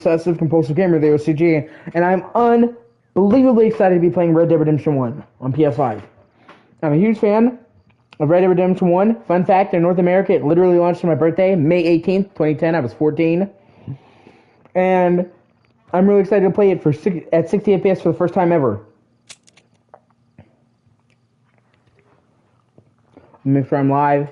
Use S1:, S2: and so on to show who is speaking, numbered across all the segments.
S1: Obsessive Compulsive Gamer, the O.C.G, and I'm unbelievably excited to be playing Red Dead Redemption 1 on Ps5. I'm a huge fan of Red Dead Redemption 1. Fun fact, in North America, it literally launched on my birthday, May 18th, 2010. I was 14. And I'm really excited to play it at 60 FPS for the first time ever. Make sure I'm live.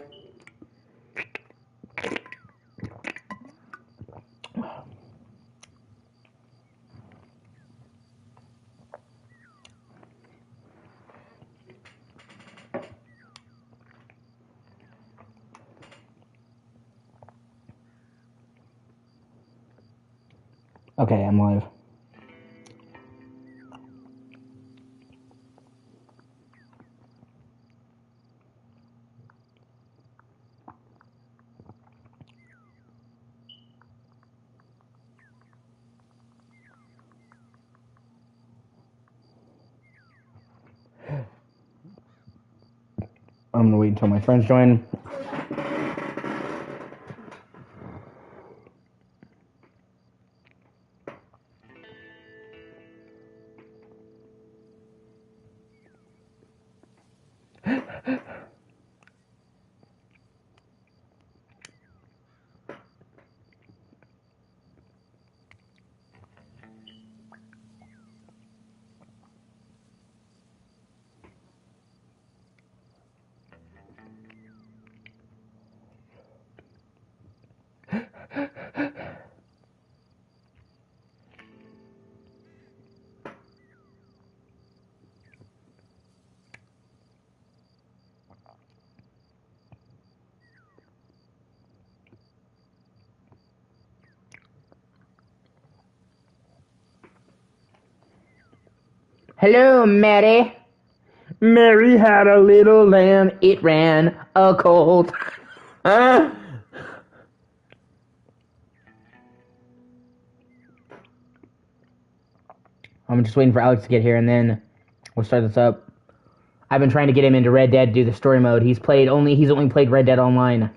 S1: Okay, I'm live. I'm gonna wait until my friends join. Hello, Mary. Mary had a little lamb, it ran a colt. I'm just waiting for Alex to get here, and then we'll start this up. I've been trying to get him into Red Dead to do the story mode. He's only played Red Dead Online.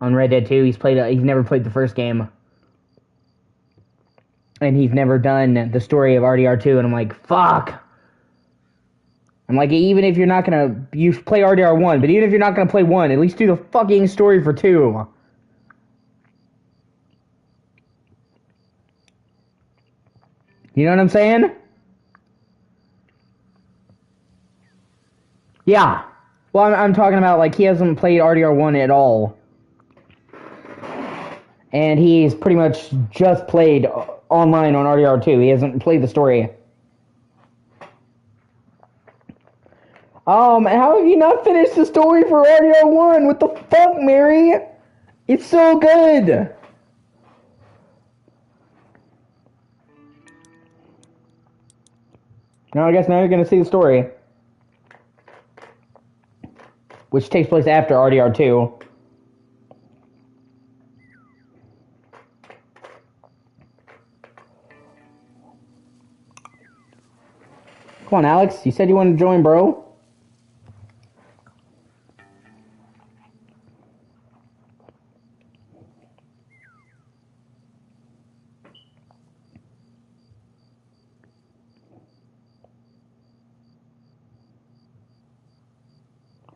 S1: On Red Dead 2, he's never played the first game. And he's never done the story of RDR 2, and I'm like, fuck! I'm like, even if you're not gonna... You play RDR 1, but even if you're not gonna play 1, at least do the fucking story for 2. You know what I'm saying? Yeah. Well, I'm talking about, like, he hasn't played RDR 1 at all. And he's pretty much just played online on RDR 2. He hasn't played the story. How have you not finished the story for RDR 1? What the fuck, Mary? It's so good! Now I guess now you're gonna see the story. Which takes place after RDR 2. Come on, Alex. You said you wanted to join, bro.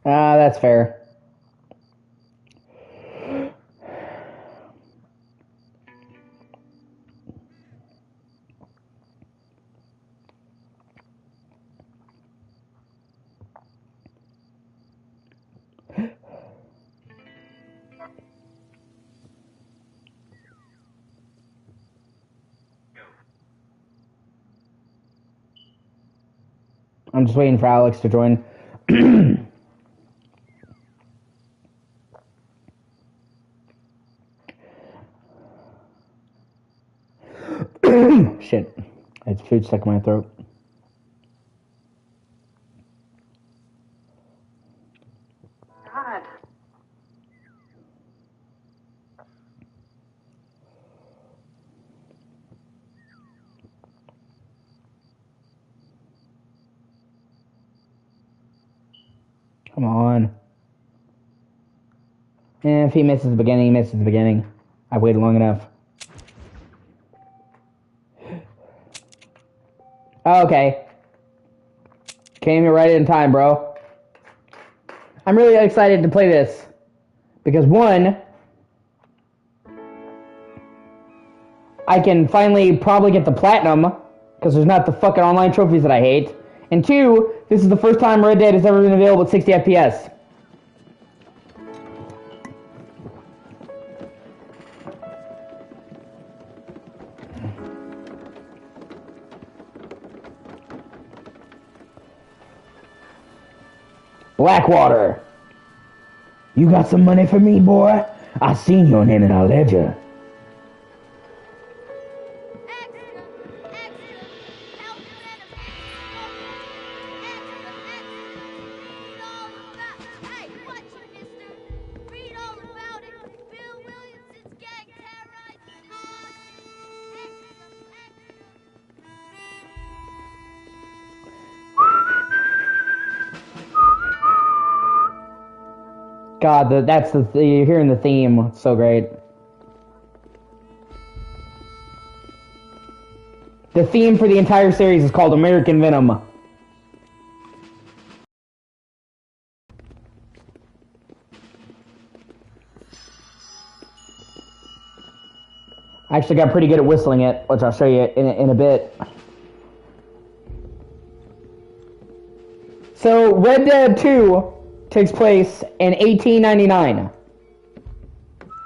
S1: That's fair. I'm just waiting for Alex to join. Shit. I had food stuck in my throat.
S2: God.
S1: Come on. And if he misses the beginning, he misses the beginning. I've waited long enough. Oh, okay. Came here right in time, bro. I'm really excited to play this. Because one, I can finally probably get the platinum. Because there's not the fucking online trophies that I hate. And two, this is the first time Red Dead has ever been available at 60 FPS. Blackwater. You got some money for me, boy? I seen your name in our ledger. God, you're hearing the theme. It's so great. The theme for the entire series is called American Venom. I actually got pretty good at whistling it, which I'll show you in a bit. So, Red Dead 2 takes place in 1899.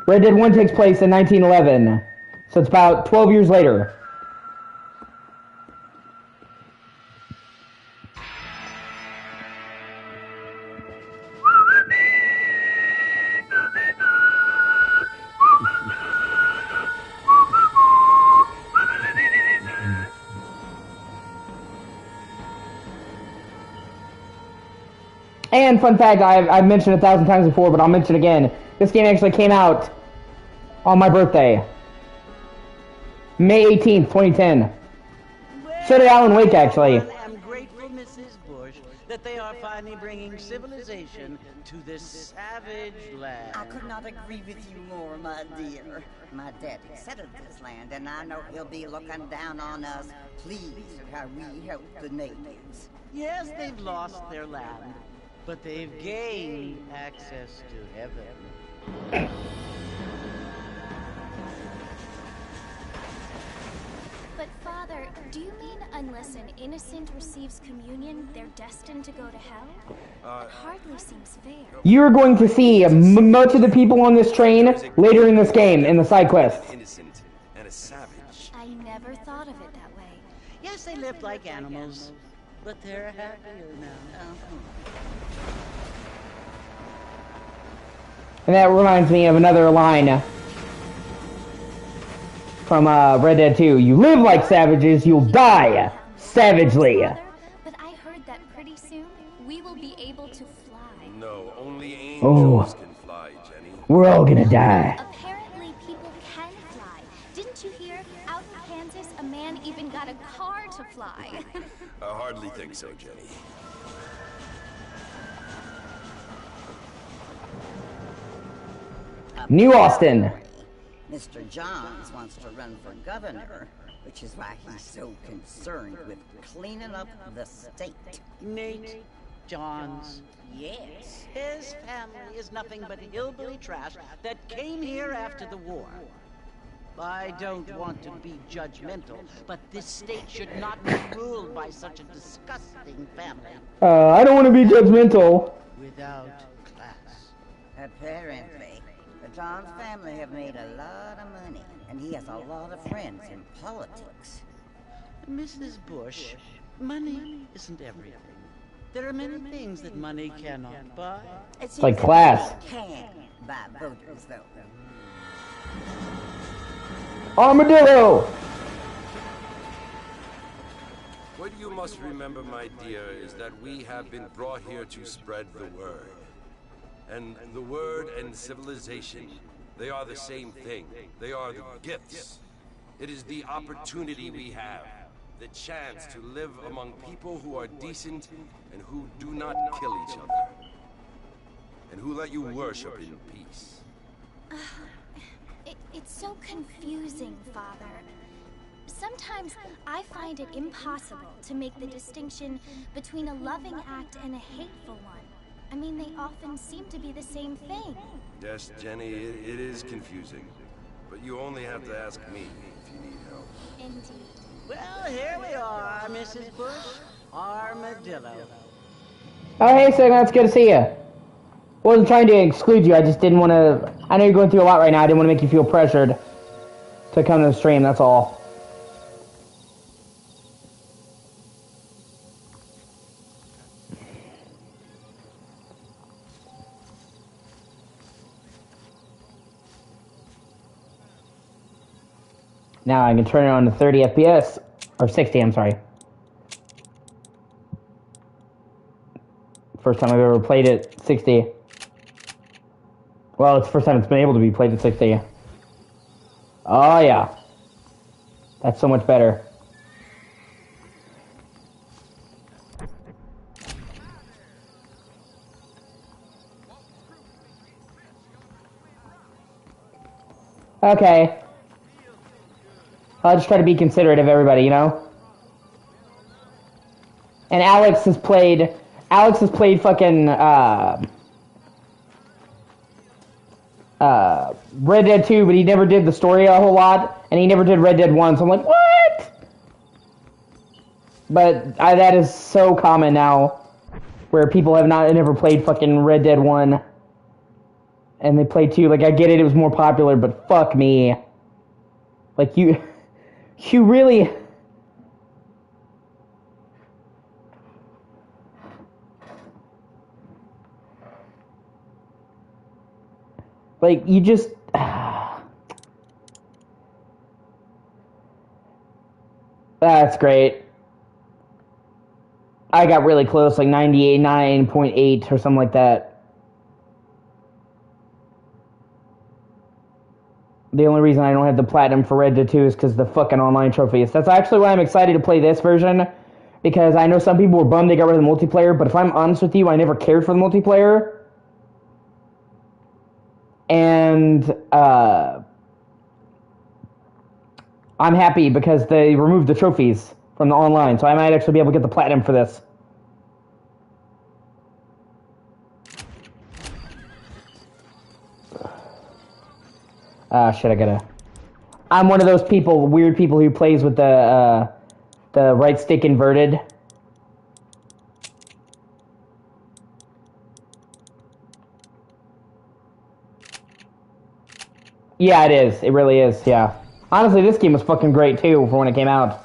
S1: Red Dead 1 takes place in 1911. So it's about 12 years later. And fun fact, I've mentioned 1,000 times before, but I'll mention again. This game actually came out on my birthday. May 18th, 2010. So did Alan Wake, actually.
S3: I'm grateful, Mrs. Bush, that they are finally bringing civilization to this savage land.
S4: I could not agree with you more, my dear. My daddy settled this land, and I know he'll be looking down on us, pleased at how we help the natives.
S3: Yes, they've lost their land, but they've gained access to heaven.
S5: But Father, do you mean unless an innocent receives communion, they're destined to go to hell? That hardly seems fair.
S1: You're going to see much of the people on this train later in this game, in the side quests.
S6: Innocent and a savage.
S5: I never thought of it that way.
S3: Yes, they lived like animals, but they're happier now.
S1: And that reminds me of another line from Red Dead 2. You live like savages, you'll die savagely.
S5: Father, but I heard that pretty soon we will be able to fly.
S6: No, only angels can fly, Jenny.
S1: We're all gonna die.
S5: Apparently people can fly. Didn't you hear? Out in Kansas, a man even got a car to fly.
S6: I hardly think so, Jenny.
S1: New Austin.
S4: Mr. Johns wants to run for governor, which is why he's so concerned with cleaning up the state.
S3: Nate Johns, yes. His family is nothing but hillbilly trash that came here after the war. I don't want to be judgmental, but this state should not be ruled by such a disgusting family.
S1: I don't want to be judgmental.
S3: Without class.
S4: Apparently, the Johns family have made a lot of money, and he has a lot of friends in politics.
S3: Mrs. Bush, money isn't everything. There are many things that money cannot buy.
S4: It's
S1: like class.
S4: Can buy voters, though.
S1: Armadillo!
S6: What you must remember, my dear, is that we have been brought here to spread the word. And the word and civilization, they are the same thing. They are the gifts. It is the opportunity we have, the chance to live among people who are decent and who do not kill each other. And who let you worship in peace.
S5: It's so confusing, Father. Some sometimes I find it impossible to make the distinction between a loving act and a hateful one. I mean, they often seem to be the same thing.
S6: Yes, Jenny, it is confusing. But you only have to ask me if you need help.
S5: Indeed.
S3: Well, here we are, Mrs. Bush. Armadillo.
S1: Oh, hey, Sigma, it's good to see you. Wasn't trying to exclude you, I just didn't want to... I know you're going through a lot right now, I didn't want to make you feel pressured to come to the stream, that's all. Now I can turn it on to 30 FPS, or 60, I'm sorry. First time I've ever played it 60. Well, it's the first time it's been able to be played at 60. Oh yeah. That's so much better. Okay. I'll just try to be considerate of everybody, you know? And Alex has played fucking, Red Dead 2, but he never did the story a whole lot, and he never did Red Dead 1, so I'm like, what? But that is so common now, where people have never played fucking Red Dead 1, and they played 2. Like, I get it was more popular, but fuck me. Like, you really... Like, you just... That's great. I got really close, like 99.8 or something like that. The only reason I don't have the platinum for Red Dead 2 is because the fucking online trophies. That's actually why I'm excited to play this version, because I know some people were bummed they got rid of the multiplayer, but if I'm honest with you, I never cared for the multiplayer. And I'm happy because they removed the trophies from the online, so I might actually be able to get the platinum for this. Shit, I'm one of those people, weird people who plays with the right stick inverted. Yeah, it is. It really is, yeah. Honestly, this game was fucking great, too, for when it came out.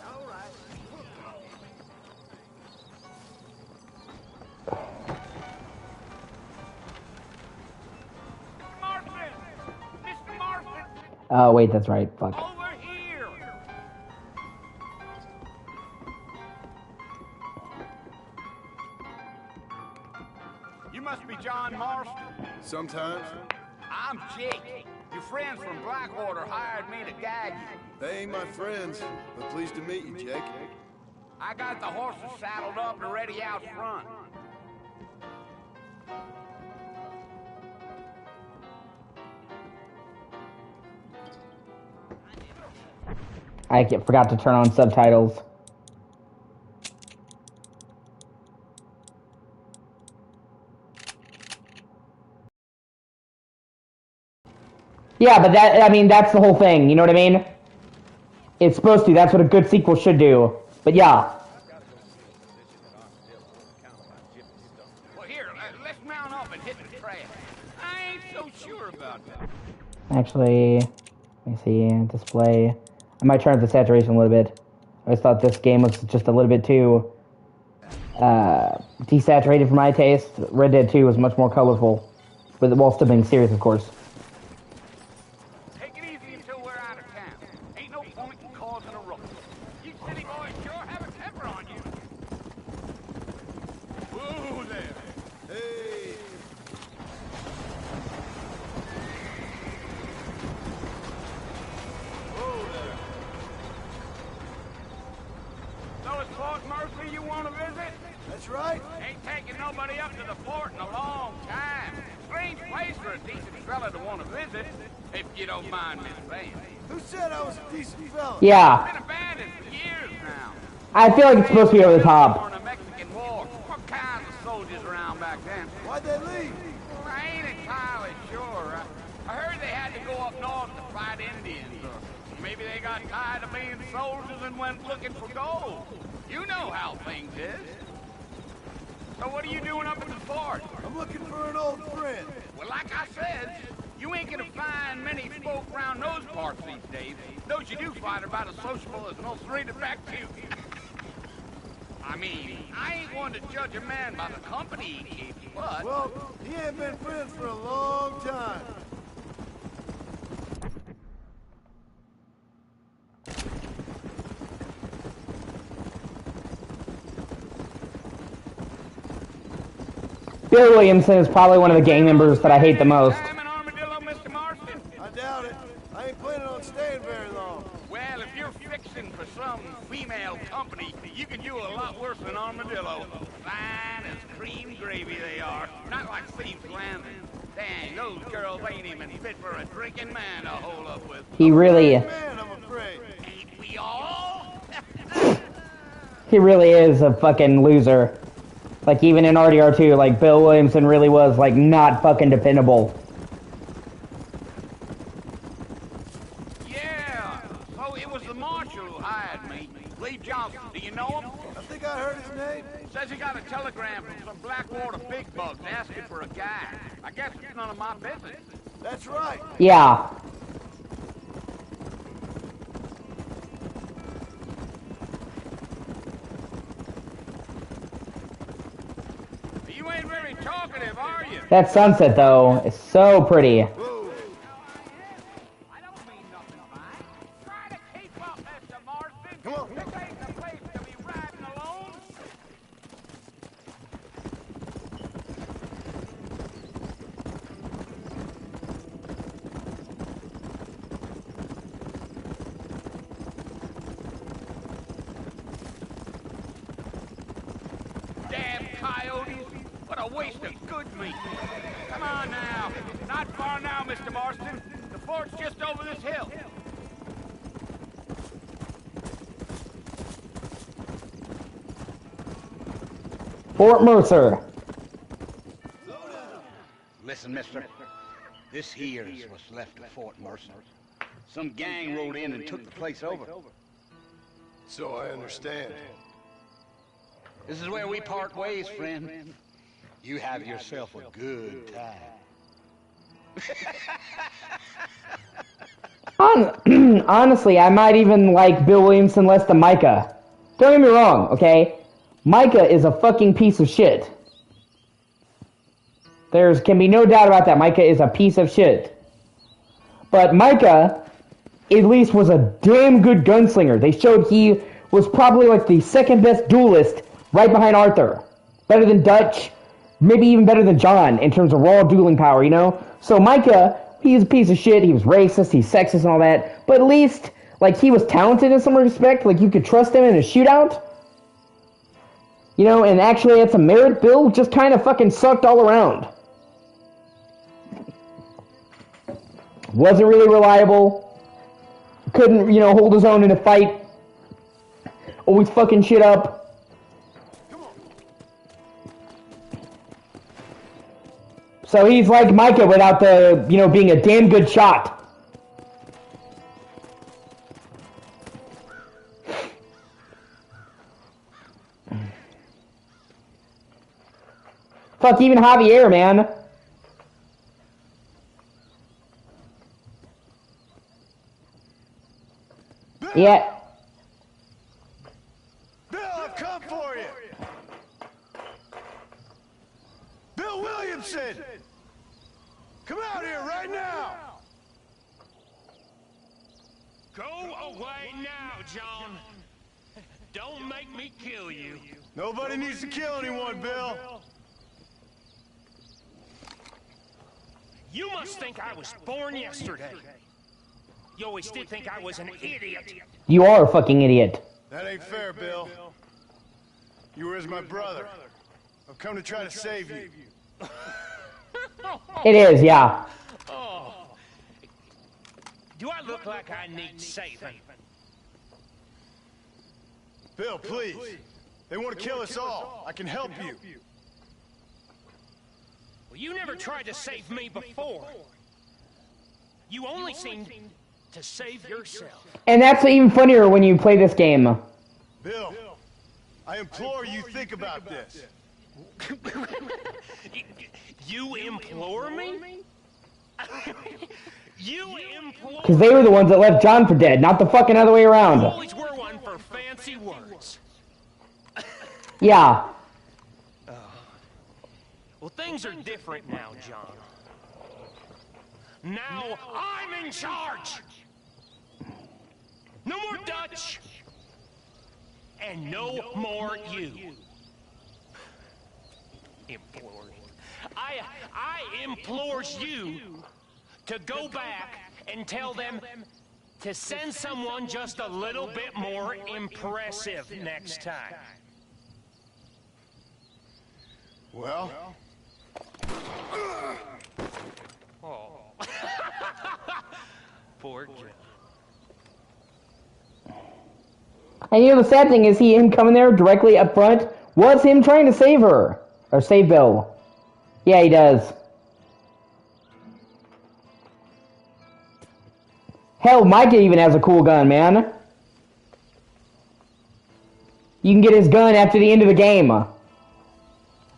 S1: Oh, wait, that's right. Fuck.
S7: Over here. You must be John Marston.
S6: Sometimes.
S7: I'm Jake. Your friends from Blackwater hired me to guide you.
S6: They ain't my friends, but pleased to meet you, Jake.
S7: I got the horses saddled up and ready out front.
S1: I forgot to turn on subtitles. Yeah, but that's the whole thing, you know what I mean? It's supposed to, that's what a good sequel should do. But yeah.
S7: Well, here, let's mount up and hit the trail. I ain't so sure about that.
S1: Actually, let me see, display. I might turn up the saturation a little bit. I just thought this game was just a little bit too desaturated for my taste. Red Dead 2 was much more colorful, but while still being serious, of course.
S7: Take it easy until we're out of town. Ain't no point in causing a ruckus. You city boys sure have a temper on you. Whoa there.
S6: Hey!
S7: So it's Fort Mercy you want to visit?
S6: That's right.
S7: Ain't taking nobody up to the fort in a long time. Strange place for a decent fella to want to visit, if you don't mind me saying.
S6: Who said I was a decent fella?
S1: Yeah.
S7: Been abandoned
S1: I feel like it's supposed to be over the top.
S7: During the Mexican War, what kinds of soldiers around back then?
S8: Why'd they leave?
S7: Well, I ain't entirely sure. I heard they had to go up north to fight Indians, or maybe they got tired of being soldiers and went looking for gold. You know how things is. So what are you doing up at the fort?
S8: I'm looking for an old friend.
S7: Well, like I said, you ain't gonna find many folk around those parts these days. Those you do find are about as sociable as no straight back to you. I mean, I ain't one to judge a man by the company he keeps, but...
S8: Well, he ain't been friends for a long time.
S1: Bill Williamson is probably one of the gang members that I hate the most.
S7: Time in Armadillo, Mr. Marston?
S8: I doubt it. I ain't planning on staying very long.
S7: Well, if you're fixing for some female company, you can do a lot worse than Armadillo. Fine as cream gravy they are. Not like Steve's Landing. Dang, those girls ain't even fit for a drinking man to hold up with.
S1: He really,
S8: Man, I'm afraid.
S7: Ain't we all?
S1: he really is a fucking loser. Like, even in RDR 2, like, Bill Williamson really was, like, not fucking dependable.
S7: Yeah, so it was the marshal who hired me. Lee Johnson, do you know him?
S8: I think I heard his name.
S7: Says he got a telegram from some Blackwater big bugs asking for a guy. I guess it's none of my business.
S8: That's right.
S1: Yeah.
S7: You ain't very talkative, are you?
S1: That sunset, though, is so pretty.
S8: Whoa.
S7: I don't mean nothing by it. Try to keep up, Mr. Marston.
S8: Come on.
S7: This ain't the place to be riding alone. Damn coyotes. What a waste of good meat. Come on now. Not far now, Mr. Marston. The fort's just over this hill.
S1: Fort Mercer.
S9: Listen, mister. This here is what's left of Fort Mercer. Some gang rode in and took the place over.
S8: So I understand.
S9: This is where we part ways, friend. You have yourself a good time.
S1: Honestly, I might even like Bill Williamson less than Micah. Don't get me wrong, okay? Micah is a fucking piece of shit. Can be no doubt about that. Micah is a piece of shit. But Micah, at least, was a damn good gunslinger. They showed he was probably like the second best duelist right behind Arthur. Better than Dutch, maybe even better than John in terms of raw dueling power, you know? So Micah, he's a piece of shit. He was racist, he's sexist and all that. But at least, like, he was talented in some respect. Like, you could trust him in a shootout. You know, and actually had some merit. Bill just kind of fucking sucked all around. Wasn't really reliable. Couldn't, you know, hold his own in a fight. Always fucking shit up. So he's like Micah without the, you know, being a damn good shot. Fuck, even Javier, man.
S8: Bill!
S1: Yeah.
S8: Bill, I've come for you. Bill Williamson! Come out here right now!
S10: Go away now, John. Don't make me kill you.
S8: Nobody needs to kill anyone, Bill.
S10: You must think I was born yesterday. You always did think I was an idiot.
S1: You are a fucking idiot.
S8: That ain't fair, Bill. You were as my brother. I've come to try to save you.
S1: It is, yeah.
S10: Oh. Do I look like I need saving?
S8: Bill, please. They want to kill us all. I can help you.
S10: Well, you never tried to save me before. You only seemed to save yourself.
S1: And that's even funnier when you play this game.
S8: Bill, I implore you think about this.
S10: You implore me? You implore?
S1: Because they were the ones that left John for dead, not the fucking other way around.
S10: You always were one for fancy words.
S1: Yeah.
S10: Well, things are different now, John. Now I'm in charge. No more Dutch. And no more you. Imploring. I implores you to go back and tell them to send someone just a little bit more impressive next time.
S8: Well?
S10: Oh. Poor John.
S1: And you know the sad thing is him coming there directly up front was him trying to save her. Or save Bill. Yeah, he does. Hell, Micah even has a cool gun, man. You can get his gun after the end of the game.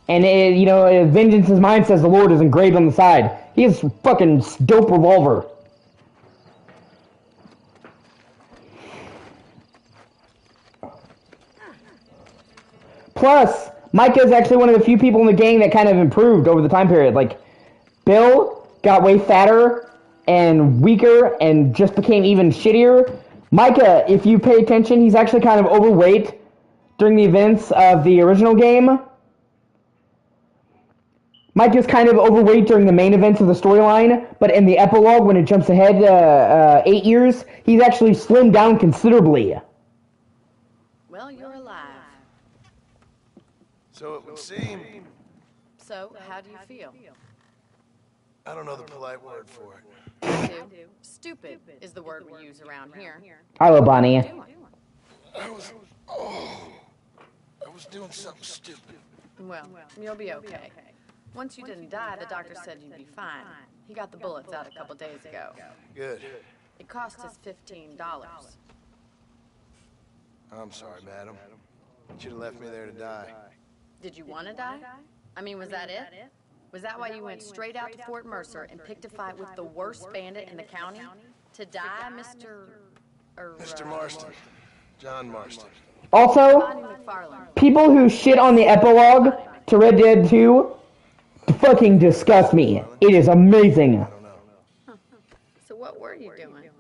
S1: And, you know, vengeance is mine, says the Lord, is engraved on the side. He has a fucking dope revolver. Plus, Micah is actually one of the few people in the gang that kind of improved over the time period. Like, Bill got way fatter and weaker and just became even shittier. Micah, if you pay attention, he's actually kind of overweight during the events of the original game. Micah's kind of overweight during the main events of the storyline, but in the epilogue, when it jumps ahead 8 years, he's actually slimmed down considerably.
S2: Well, you're alive.
S8: So it would seem...
S2: So, how do you feel?
S8: I don't know the polite word for it.
S2: I do. Stupid is the word we use around here.
S1: I love Bonnie.
S8: I was doing something stupid.
S2: Well, you'll be okay. Once you didn't die, the doctor said you'd be fine. He got the bullets out a couple days ago.
S8: Good.
S2: It cost us $15.
S8: I'm sorry, madam. You should have left me there to die.
S2: Did you want to die? I mean, was that it? Was that why you went straight out to Fort Mercer and picked a fight with the worst bandit in the county? To die,
S8: Mr. Marston. John Marston.
S1: Also, people who shit on the epilogue to Red Dead 2 fucking disgust me. It is amazing.
S2: So what were you doing?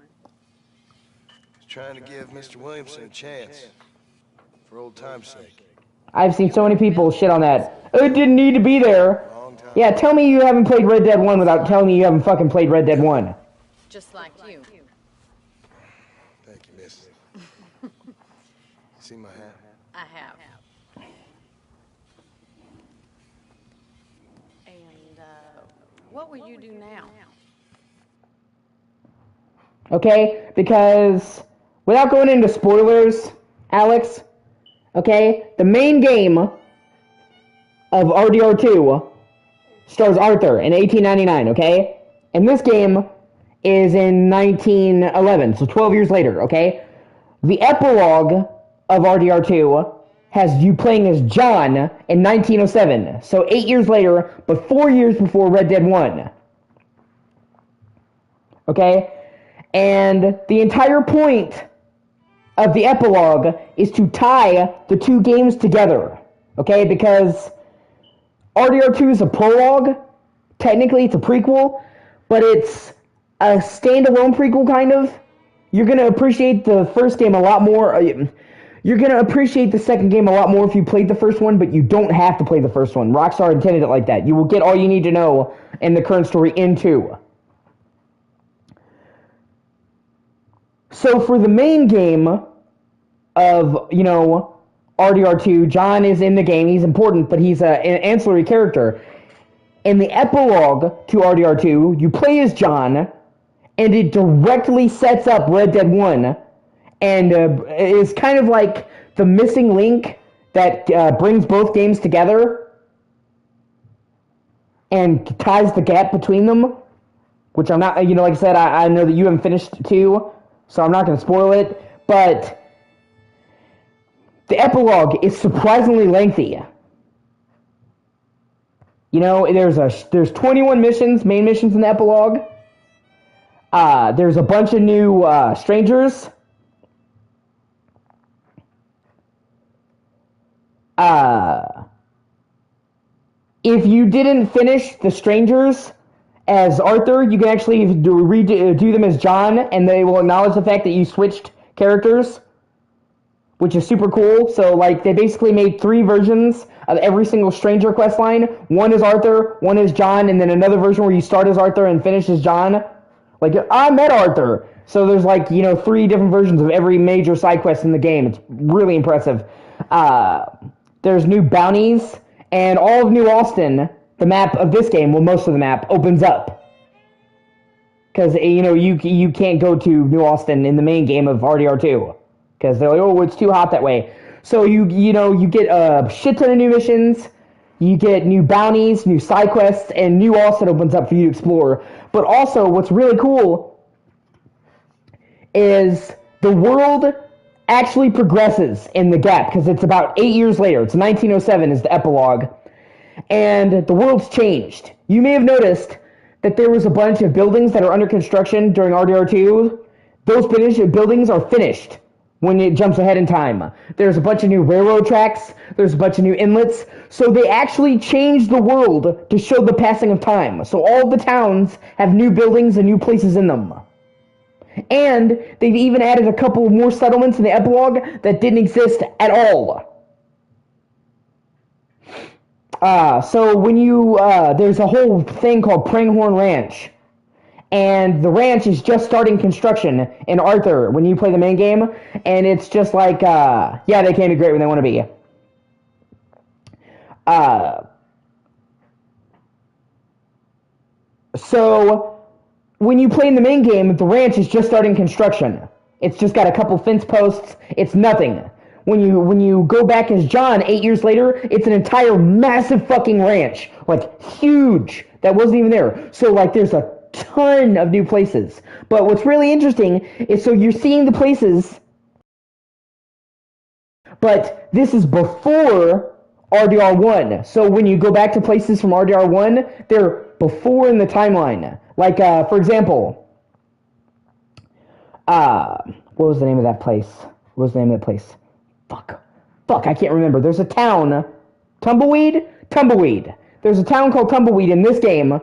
S8: Trying to give Mr. Williamson a chance. For old time's sake.
S1: I've seen so many people shit on that. It didn't need to be there. Yeah, tell me you haven't played Red Dead 1 without telling me you haven't fucking played Red Dead 1.
S2: Just like you.
S8: Thank you, miss. See my hat?
S2: I have. And, what will you do now?
S1: Okay? Because, without going into spoilers, Alex, okay, the main game of RDR 2 stars Arthur in 1899, okay? And this game is in 1911, so 12 years later, okay? The epilogue of RDR 2 has you playing as John in 1907, so 8 years later, but 4 years before Red Dead 1. Okay? And the entire point of the epilogue is to tie the two games together, okay? Because RDR 2 is a prologue. Technically, it's a prequel, but it's a standalone prequel, kind of. You're going to appreciate the first game a lot more. You're going to appreciate the second game a lot more if you played the first one, but you don't have to play the first one. Rockstar intended it like that. You will get all you need to know in the current story in 2. So for the main game of, you know, RDR 2, John is in the game. He's important, but he's an ancillary character. In the epilogue to RDR 2, you play as John, and it directly sets up Red Dead 1 and is kind of like the missing link that brings both games together and ties the gap between them, which I'm not, like I said, I know that you haven't finished 2, so I'm not going to spoil it, but the epilogue is surprisingly lengthy. There's 21 missions, main missions in the epilogue. There's a bunch of new strangers. If you didn't finish the strangers as Arthur, you can actually do them as John, and they will acknowledge the fact that you switched characters, which is super cool. So, they basically made 3 versions of every single stranger quest line. One is Arthur, one is John, and then another version where you start as Arthur and finish as John. I met Arthur. So there's 3 different versions of every major side quest in the game. It's really impressive. There's new bounties, and all of New Austin, the map of this game, well, most of the map, opens up. Because, you can't go to New Austin in the main game of RDR 2. Because they're like, oh, it's too hot that way. So you get a shit ton of new missions, you get new bounties, new side quests, and New Austin opens up for you to explore. But also, what's really cool is the world actually progresses in the gap, because it's about 8 years later. It's 1907 is the epilogue, and the world's changed. You may have noticed that there was a bunch of buildings that are under construction during RDR 2. Those buildings are finished when it jumps ahead in time. There's a bunch of new railroad tracks, there's a bunch of new inlets, so they actually changed the world to show the passing of time. So all of the towns have new buildings and new places in them. And they've even added a couple more settlements in the epilogue that didn't exist at all. So when there's a whole thing called Pranghorn Ranch. And the ranch is just starting construction in Arthur when you play the main game. And it's just they can be great when they want to be. So when you play in the main game, the ranch is just starting construction. It's just got a couple fence posts. It's nothing. When you go back as John 8 years later, it's an entire massive fucking ranch. Huge. That wasn't even there. So, there's a ton of new places. But what's really interesting is, so you're seeing the places, but this is before RDR 1. So when you go back to places from RDR 1, they're before in the timeline. For example, what was the name of that place? Fuck, I can't remember. There's a town, Tumbleweed. There's a town called Tumbleweed in this game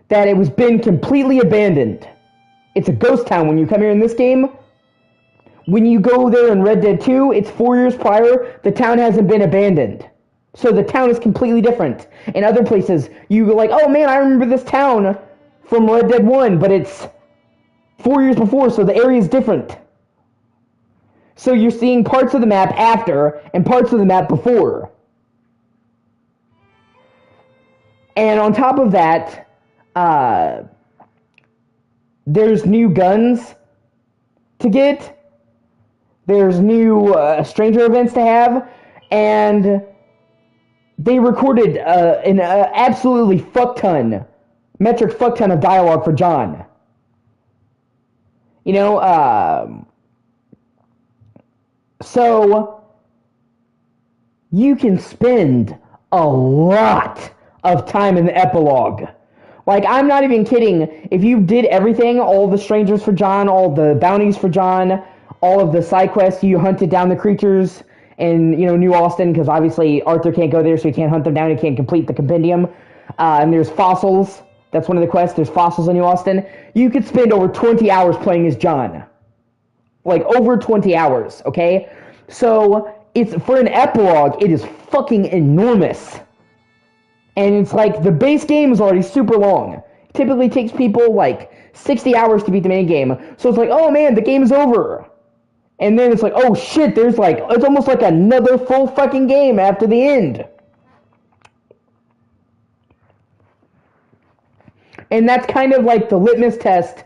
S1: that it was been completely abandoned. It's a ghost town when you come here in this game. When you go there in Red Dead 2, it's 4 years prior, the town hasn't been abandoned. So the town is completely different. In other places, you go oh man, I remember this town from Red Dead 1, but it's 4 years before, so the area is different. So you're seeing parts of the map after, and parts of the map before. And on top of that, there's new guns to get. There's new stranger events to have, and they recorded an absolutely metric fuck ton of dialogue for John. So you can spend a lot of time in the epilogue. I'm not even kidding. If you did everything, all the strangers for John, all the bounties for John, all of the side quests, you hunted down the creatures in, New Austin, because obviously Arthur can't go there, so he can't hunt them down, he can't complete the compendium. And there's fossils. That's one of the quests. There's fossils in New Austin. You could spend over 20 hours playing as John. Over 20 hours, okay? So, it's for an epilogue, it is fucking enormous. And it's the base game is already super long. It typically takes people 60 hours to beat the main game. So it's oh man, the game is over. And then it's oh shit, there's it's almost another full fucking game after the end. And that's kind of the litmus test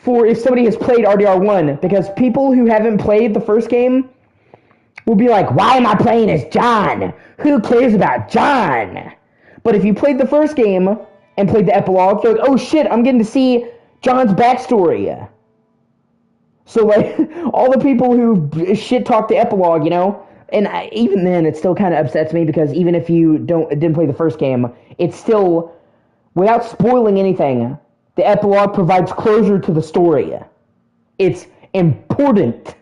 S1: for if somebody has played RDR1, because people who haven't played the first game will be like, why am I playing as John? Who cares about John? But if you played the first game and played the epilogue, you're like, oh shit, I'm getting to see John's backstory. So, like, all the people who shit-talk the epilogue, you know, and even then, it still kind of upsets me, because even if you didn't play the first game, it's still, without spoiling anything, the epilogue provides closure to the story. It's important.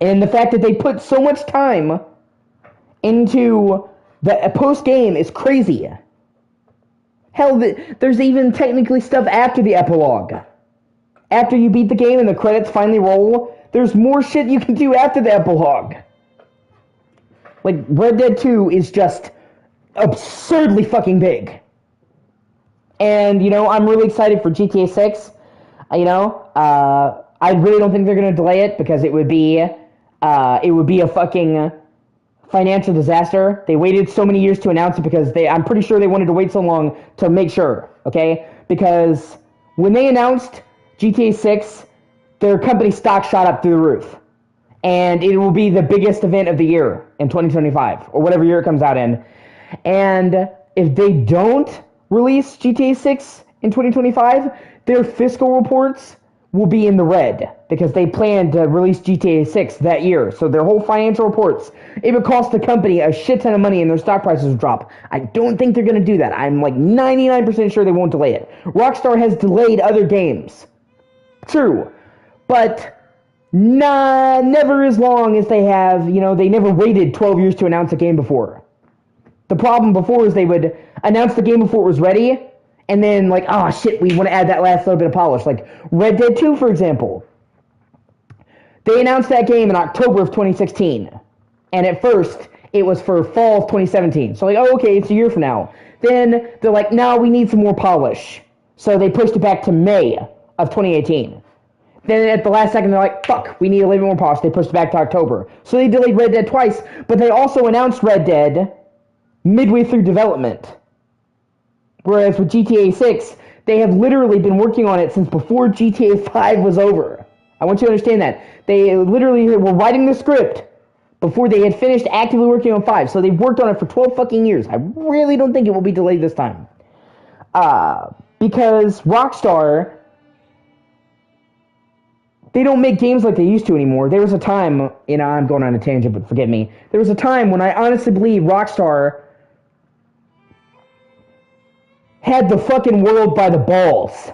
S1: And the fact that they put so much time into the post-game is crazy. Hell, there's even technically stuff after the epilogue. After you beat the game and the credits finally roll, there's more shit you can do after the epilogue. Like, Red Dead 2 is just absurdly fucking big. And, you know, I'm really excited for GTA 6. You know, I really don't think they're going to delay it, because it would be a fucking financial disaster. They waited so many years to announce it because I'm pretty sure they wanted to wait so long to make sure, okay? Because when they announced GTA 6, their company stock shot up through the roof. And it will be the biggest event of the year in 2025, or whatever year it comes out in. And if they don't release GTA 6 in 2025, their fiscal reports will be in the red, because they plan to release GTA 6 that year. So their whole financial reports, it would cost the company a shit ton of money and their stock prices would drop. I don't think they're going to do that. I'm like 99% sure they won't delay it. Rockstar has delayed other games. True. But never as long as they have, you know, they never waited 12 years to announce a game before. The problem before is they would announce the game before it was ready, and then, like, oh shit, we want to add that last little bit of polish. Like, Red Dead 2, for example. They announced that game in October of 2016. And at first, it was for fall of 2017. So, like, oh, okay, it's a year from now. Then, they're like, no, we need some more polish. So, they pushed it back to May of 2018. Then, at the last second, they're like, fuck, we need a little bit more polish. They pushed it back to October. So, they delayed Red Dead twice. But they also announced Red Dead midway through development. Whereas with GTA 6, they have literally been working on it since before GTA 5 was over. I want you to understand that. They literally were writing the script before they had finished actively working on 5. So they've worked on it for 12 fucking years. I really don't think it will be delayed this time. Because Rockstar, they don't make games like they used to anymore. There was a time, you know, I'm going on a tangent, but forgive me. There was a time when I honestly believe Rockstar had the fucking world by the balls.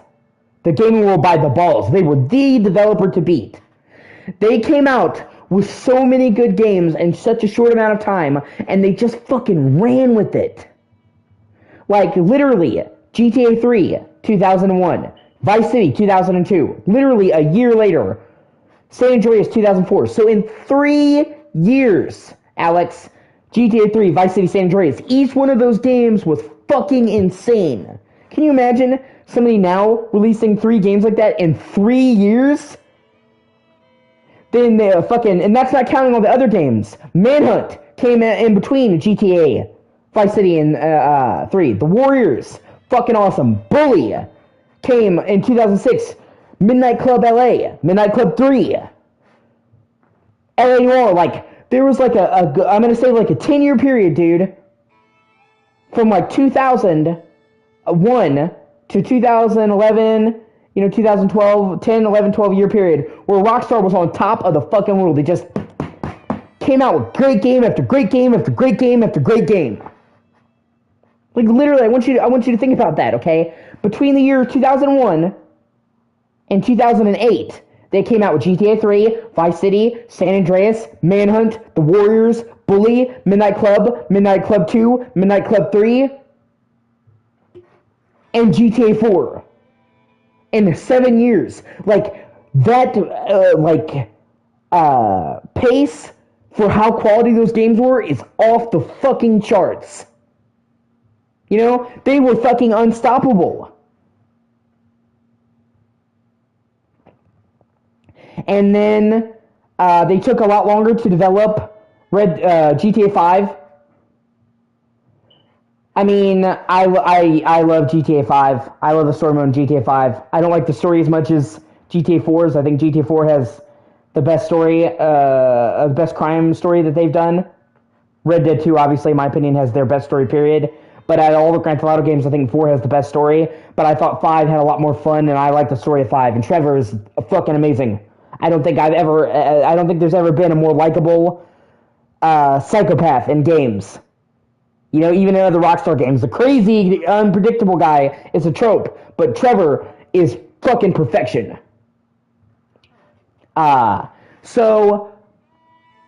S1: The gaming world by the balls. They were the developer to beat. They came out with so many good games in such a short amount of time, and they just fucking ran with it. Like, literally, GTA 3, 2001. Vice City, 2002. Literally, a year later, San Andreas, 2004. So in 3 years, Alex, GTA 3, Vice City, San Andreas, each one of those games was fucking insane. Can you imagine somebody now releasing 3 games like that in 3 years? Then and that's not counting all the other games. Manhunt came in between GTA, Vice City, and 3. The Warriors, fucking awesome. Bully came in 2006. Midnight Club LA, Midnight Club 3, LA Noire. Like, there was like I'm gonna say like a 10-year period, dude. From like 2001 to 2011, you know, 2012, 10, 11, 12 year period where Rockstar was on top of the fucking world. They just came out with great game after great game after great game after great game. Like, literally, I want you to think about that, okay? Between the year 2001 and 2008, they came out with GTA 3, Vice City, San Andreas, Manhunt, The Warriors, Bully, Midnight Club 2, Midnight Club 3, and GTA 4. In 7 years. Like, that, pace for how quality those games were is off the fucking charts. You know, they were fucking unstoppable. And then they took a lot longer to develop GTA 5. I mean, I love GTA 5. I love the story mode in GTA 5. I don't like the story as much as GTA 4's. I think GTA 4 has the best story, the best crime story that they've done. Red Dead 2, obviously, in my opinion, has their best story, period. But out of all the Grand Theft Auto games, I think 4 has the best story. But I thought 5 had a lot more fun, and I like the story of 5. And Trevor is fucking amazing. I don't think there's ever been a more likable psychopath in games. You know, even in other Rockstar games, the crazy, unpredictable guy is a trope, but Trevor is fucking perfection. So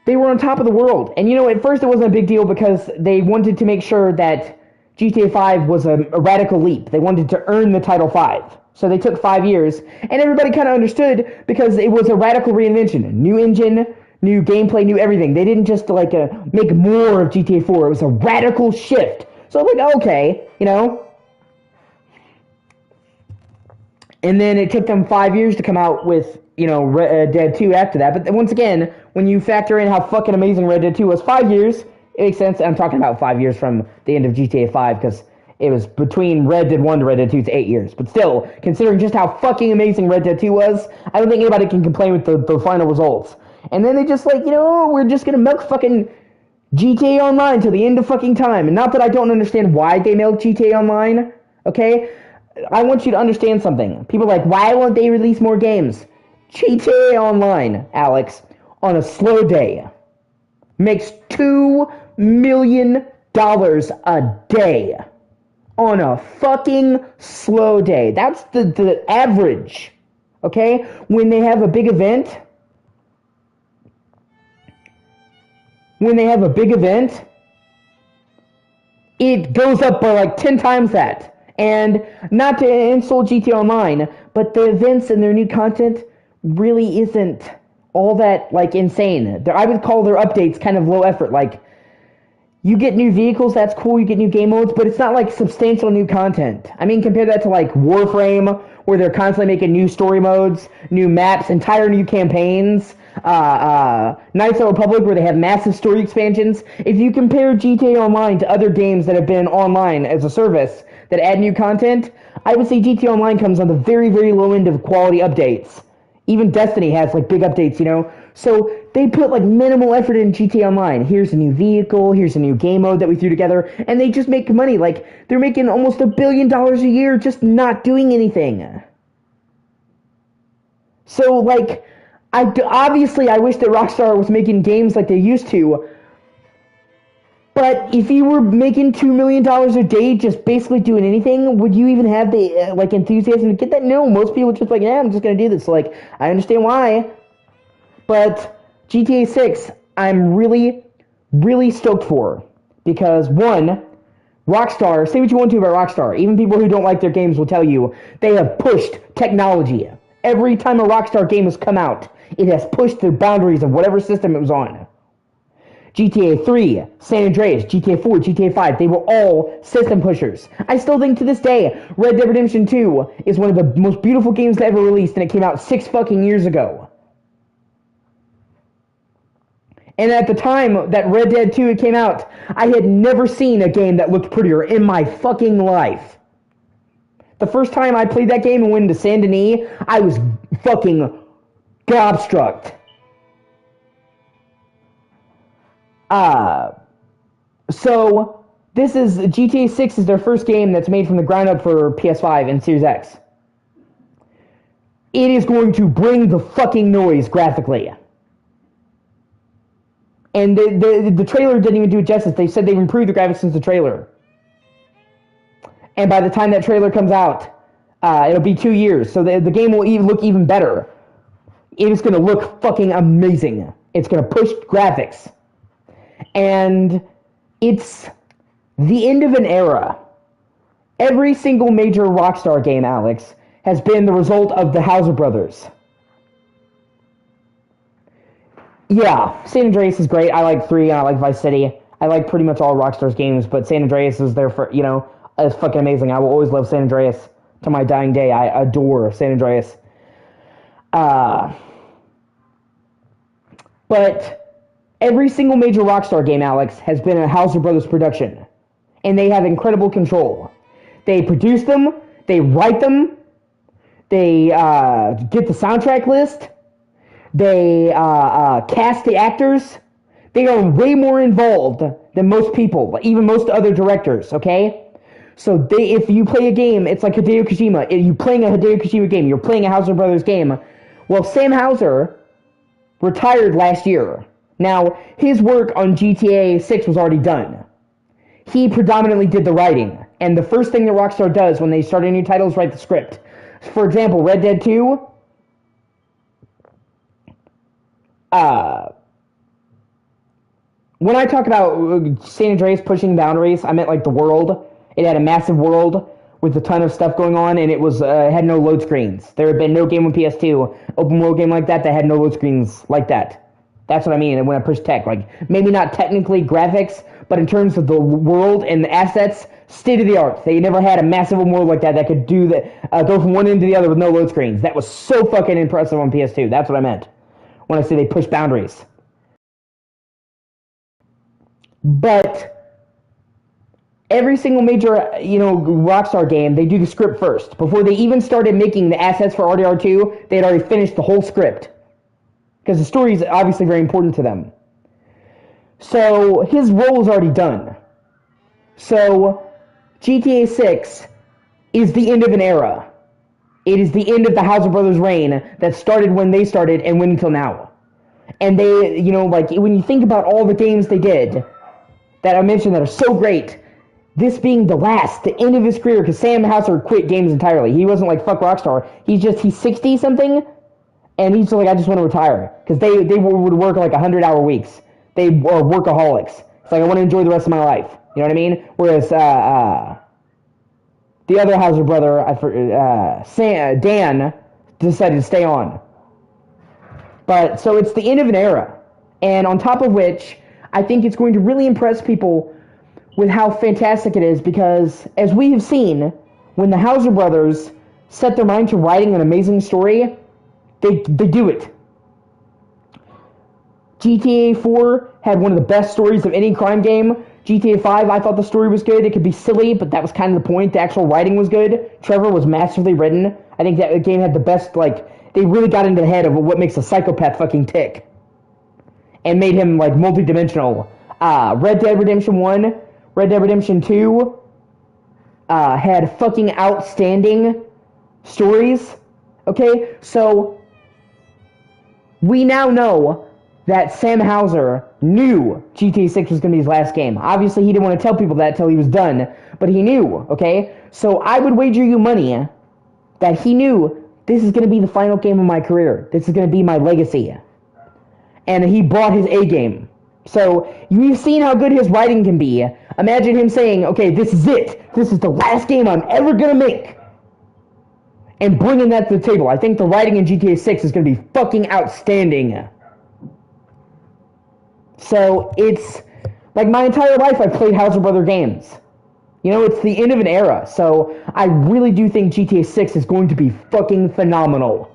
S1: they were on top of the world. And, you know, at first it wasn't a big deal because they wanted to make sure that GTA 5 was a radical leap. They wanted to earn the title 5. So they took 5 years, and everybody kind of understood because it was a radical reinvention. New engine, new gameplay, new everything. They didn't just make more of GTA 4. It was a radical shift. So I'm like, okay, you know. And then it took them 5 years to come out with, you know, Red Dead 2 after that. But once again, when you factor in how fucking amazing Red Dead 2 was, 5 years, it makes sense. I'm talking about 5 years from the end of GTA 5 because it was between Red Dead 1 to Red Dead 2, it's 8 years. But still, considering just how fucking amazing Red Dead 2 was, I don't think anybody can complain with the final results. And then they just like, you know, we're just gonna milk fucking GTA Online till the end of fucking time. And not that I don't understand why they milk GTA Online, okay? I want you to understand something. People are like, why won't they release more games? GTA Online, Alex, on a slow day, makes $2 million a day. On a fucking slow day. That's the average, okay? When they have a big event, it goes up by like 10 times that. And not to insult GTA Online, but the events and their new content really isn't all that like insane. I would call their updates kind of low effort. Like, you get new vehicles, that's cool, you get new game modes, but it's not like substantial new content. I mean, compare that to like Warframe, where they're constantly making new story modes, new maps, entire new campaigns. Knights of the Republic, where they have massive story expansions. If you compare GTA Online to other games that have been online as a service that add new content, I would say GTA Online comes on the very, very low end of quality updates. Even Destiny has like big updates, you know? So they put like minimal effort in GTA Online. Here's a new vehicle, here's a new game mode that we threw together, and they just make money. Like, they're making almost $1 billion a year just not doing anything. So, like, obviously I wish that Rockstar was making games like they used to, but if you were making $2 million a day just basically doing anything, would you even have the enthusiasm to get that? No, most people are just like, yeah, I'm just going to do this. Like, I understand why, but GTA 6, I'm really, really stoked for, because one, Rockstar, say what you want to about Rockstar, even people who don't like their games will tell you, they have pushed technology. Every time a Rockstar game has come out, it has pushed the boundaries of whatever system it was on. GTA 3, San Andreas, GTA 4, GTA 5, they were all system pushers. I still think to this day, Red Dead Redemption 2 is one of the most beautiful games ever released, and it came out 6 fucking years ago. And at the time that Red Dead 2 came out, I had never seen a game that looked prettier in my fucking life. The first time I played that game and went into Saint Denis, I was fucking gobstruck. So this is GTA 6 is their first game that's made from the ground up for PS5 and Series X. It is going to bring the fucking noise graphically. And the trailer didn't even do it justice. They said they've improved the graphics since the trailer. And by the time that trailer comes out, it'll be 2 years. So the game will look even better. It is going to look fucking amazing. It's going to push graphics. And it's the end of an era. Every single major Rockstar game, Alex, has been the result of the Hauser brothers. Yeah, San Andreas is great. I like 3 and I like Vice City. I like pretty much all Rockstar's games, but San Andreas is there for, you know, it's fucking amazing. I will always love San Andreas to my dying day. I adore San Andreas. But every single major Rockstar game, Alex, has been a Hauser Brothers production. and they have incredible control. They produce them, they write them, they get the soundtrack list, they cast the actors. They are way more involved than most people, even most other directors, okay? So if you play a game, it's like Hideo Kojima. If you're playing a Hideo Kojima game, you're playing a Houser Brothers game. Well, Sam Houser retired last year. Now, his work on GTA 6 was already done. He predominantly did the writing. And the first thing that Rockstar does when they start a new title is write the script. For example, Red Dead 2... when I talk about San Andreas pushing boundaries, I meant like the world. It had a massive world with a ton of stuff going on, and it was had no load screens. There had been no game on PS2, open world game like that had no load screens like that. That's what I mean when I push tech. Like, maybe not technically graphics, but in terms of the world and the assets, state of the art. They never had a massive open world like that could do that, go from one end to the other with no load screens. That was so fucking impressive on PS2. That's what I meant when I say they push boundaries. But every single major, Rockstar game, they do the script first. Before they even started making the assets for RDR 2, they had already finished the whole script. Because the story is obviously very important to them. So, his role is already done. So, GTA 6 is the end of an era. It is the end of the Houser Brothers' reign that started when they started and went until now. And they, when you think about all the games they did that I mentioned that are so great, this being the end of his career, because Sam Houser quit games entirely. He wasn't like, fuck Rockstar. He's 60-something, and he's just like, I just want to retire. Because they would work like 100-hour weeks. They are workaholics. It's like, I want to enjoy the rest of my life. You know what I mean? Whereas, the other Houser brother, Dan, decided to stay on. But, so it's the end of an era. And on top of which, I think it's going to really impress people with how fantastic it is, because, as we have seen, when the Houser brothers set their mind to writing an amazing story, they do it. GTA 4 had one of the best stories of any crime game. GTA 5, I thought the story was good. It could be silly, but that was kind of the point. The actual writing was good. Trevor was masterfully written. I think that game had the best, they really got into the head of what makes a psychopath fucking tick. And made him, multi-dimensional. Red Dead Redemption 1, Red Dead Redemption 2 had fucking outstanding stories. Okay? So, we now know that Sam Houser knew GTA 6 was going to be his last game. Obviously, he didn't want to tell people that until he was done, but he knew, okay? So, I would wager you money that he knew this is going to be the final game of my career. This is going to be my legacy. And he brought his A game. So, you've seen how good his writing can be. Imagine him saying, okay, this is it. This is the last game I'm ever going to make. And bringing that to the table. I think the writing in GTA 6 is going to be fucking outstanding. So, it's, my entire life I've played Houser Brother games. It's the end of an era. So, I really do think GTA 6 is going to be fucking phenomenal.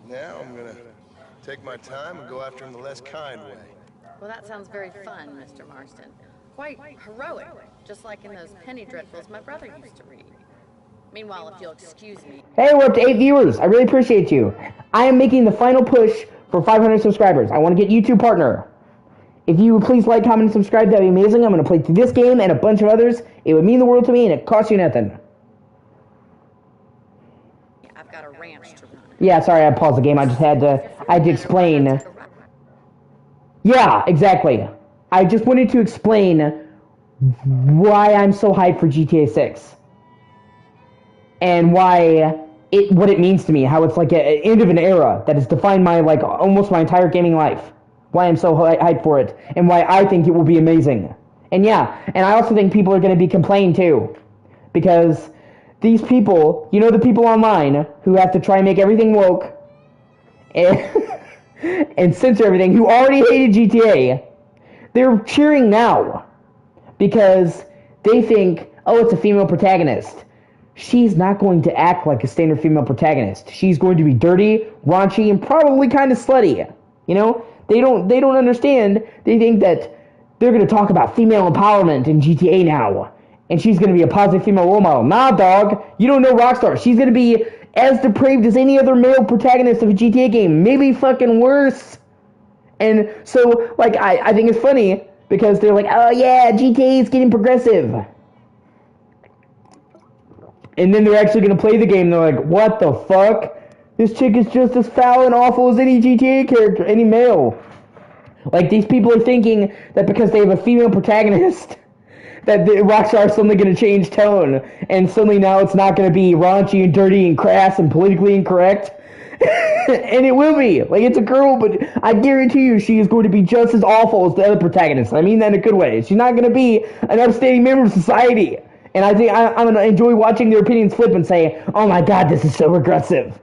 S8: Now I'm gonna take my time and go after him the less kind way.
S2: Well, that sounds very fun, Mr. Marston. Quite heroic, just like in those penny dreadfuls my brother used to read. Meanwhile, if you'll excuse me...
S1: Hey, we're up to 8 viewers. I really appreciate you. I am making the final push for 500 subscribers. I want to get YouTube partner. If you would please like, comment, and subscribe, that'd be amazing. I'm going to play through this game and a bunch of others. It would mean the world to me, and it costs you nothing.
S2: I've got a ranch to run.
S1: Yeah, sorry, I paused the game. I had to explain. Yeah, exactly. I just wanted to explain why I'm so hyped for GTA 6. And what it means to me, how it's like an end of an era that has defined my, almost my entire gaming life. Why I'm so hyped for it, and why I think it will be amazing. And yeah, and I also think people are going to be complaining too. Because these people, the people online who have to try and make everything woke, and censor everything, who already hated GTA, they're cheering now. Because they think, oh, it's a female protagonist. She's not going to act like a standard female protagonist. She's going to be dirty, raunchy, and probably kind of slutty. They don't understand. They think that they're going to talk about female empowerment in GTA now, and she's going to be a positive female role model. Nah, dog, you don't know Rockstar. She's going to be as depraved as any other male protagonist of a GTA game, maybe fucking worse. And so, like, I think it's funny because they're like, oh yeah, GTA is getting progressive. And then they're actually going to play the game, and they're like, what the fuck? This chick is just as foul and awful as any GTA character, any male. Like, these people are thinking that because they have a female protagonist, that Rockstar is suddenly going to change tone, and suddenly now it's not going to be raunchy and dirty and crass and politically incorrect. And it will be. Like, it's a girl, but I guarantee you she is going to be just as awful as the other protagonists. I mean that in a good way. She's not going to be an upstanding member of society. And I think I'm going to enjoy watching their opinions flip and say, oh my god, this is so regressive.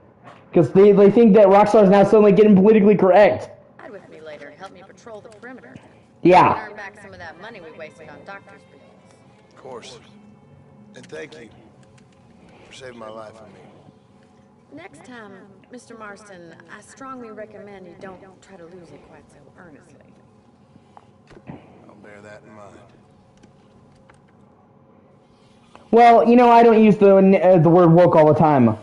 S1: Because they think that Rockstar is now suddenly getting politically correct.
S2: Ride with me later. Help me patrol the perimeter.
S1: Yeah.
S2: Earn back some of that money we wasted on doctor's bills.
S8: Of course. And thank you for saving my life, I mean.
S2: Next time, Mr. Marston, I strongly recommend you don't try to lose it quite so earnestly.
S8: I'll bear that in mind.
S1: Well, you know, I don't use the word woke all the time.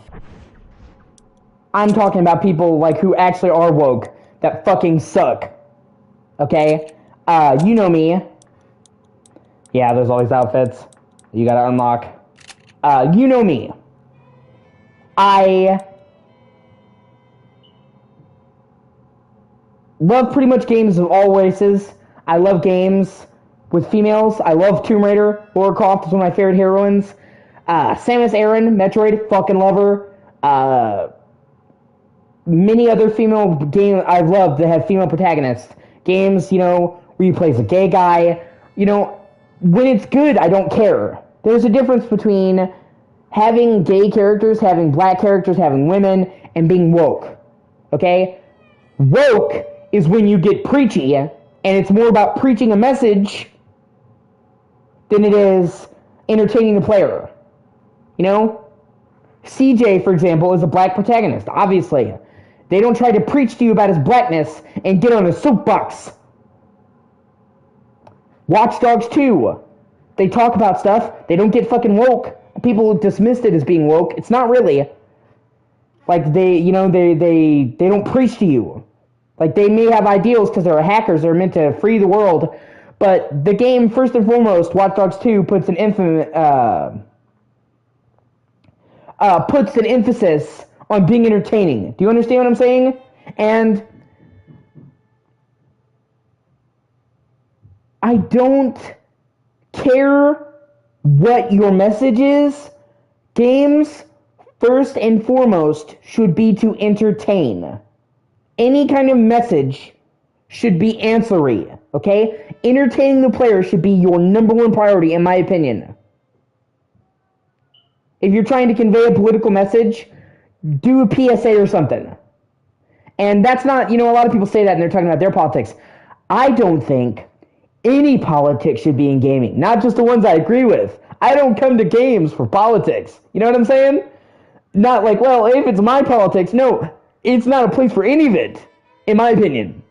S1: I'm talking about people, like, who actually are woke, that fucking suck. Okay? You know me. Yeah, there's all these outfits you gotta unlock. You know me. I love pretty much games of all races. I love games with females. I love Tomb Raider. Lara Croft is one of my favorite heroines. Samus Aran, Metroid, fucking love her. Many other female games I love that have female protagonists. Games, you know, where you play as a gay guy. You know, when it's good, I don't care. There's a difference between having gay characters, having black characters, having women, and being woke. Okay? Woke is when you get preachy, and it's more about preaching a message than it is entertaining the player. You know? CJ, for example, is a black protagonist, obviously. They don't try to preach to you about his blackness and get on a soapbox. Watch Dogs 2. They talk about stuff. They don't get fucking woke. People dismissed it as being woke. It's not really. Like, they don't preach to you. Like, they may have ideals because they're hackers. They're meant to free the world. But the game, first and foremost, Watch Dogs 2 puts an emphasis on being entertaining. Do you understand what I'm saying? And I don't care what your message is. Games, first and foremost, should be to entertain. Any kind of message should be ancillary, okay? Entertaining the player should be your number one priority, in my opinion. If you're trying to convey a political message, do a PSA or something. And that's not, you know, a lot of people say that and they're talking about their politics. I don't think any politics should be in gaming, not just the ones I agree with. I don't come to games for politics. You know what I'm saying? Not like, well, if it's my politics, no, it's not a place for any of it, in my opinion.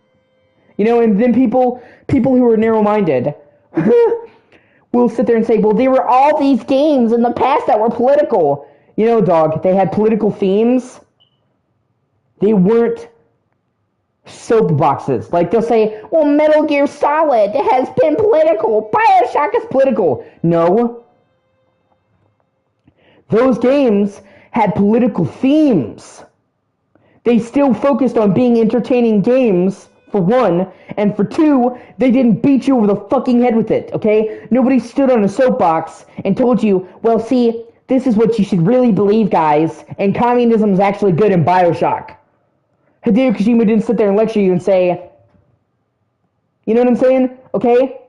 S1: You know, and then people who are narrow-minded will sit there and say, well, there were all these games in the past that were political. You know, dog, they had political themes. They weren't soapboxes. Like, they'll say, well, Metal Gear Solid has been political. BioShock is political. No. Those games had political themes. They still focused on being entertaining games, for one, and for two, they didn't beat you over the fucking head with it, okay? Nobody stood on a soapbox and told you, well, see, this is what you should really believe, guys, and communism is actually good in BioShock. Hideo Kojima didn't sit there and lecture you and say, you know what I'm saying? Okay?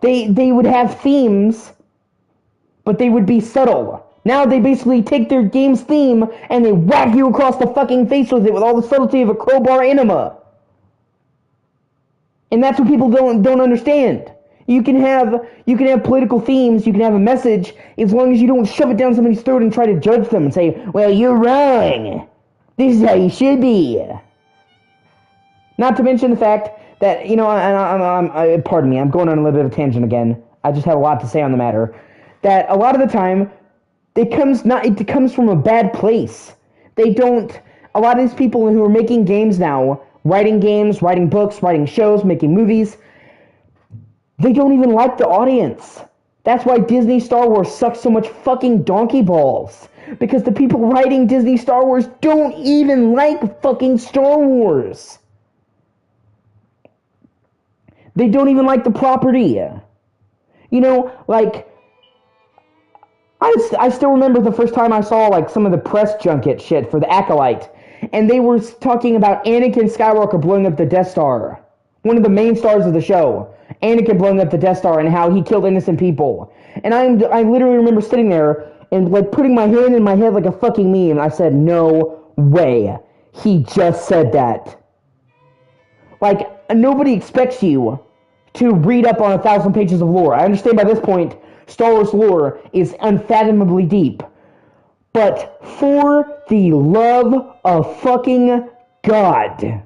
S1: They would have themes, but they would be subtle. Now they basically take their game's theme and they whack you across the fucking face with it with all the subtlety of a crowbar enema. And that's what people don't understand. You can have political themes, you can have a message, as long as you don't shove it down somebody's throat and try to judge them and say, well, you're wrong. This is how you should be. Not to mention the fact that, you know, pardon me, I'm going on a little bit of a tangent again. I just have a lot to say on the matter. That a lot of the time, it comes from a bad place. A lot of these people who are making games now, writing games, writing books, writing shows, making movies, they don't even like the audience. That's why Disney Star Wars sucks so much fucking donkey balls. Because the people writing Disney Star Wars don't even like fucking Star Wars. They don't even like the property. You know, like, I still remember the first time I saw, like, some of the press junket shit for the Acolyte. And they were talking about Anakin Skywalker blowing up the Death Star. One of the main stars of the show. Anakin blowing up the Death Star and how he killed innocent people. And I literally remember sitting there and, like, putting my hand in my head like a fucking meme. And I said, no way. He just said that. Like, nobody expects you to read up on 1,000 pages of lore. I understand by this point, Star Wars lore is unfathomably deep. But for the love of fucking God,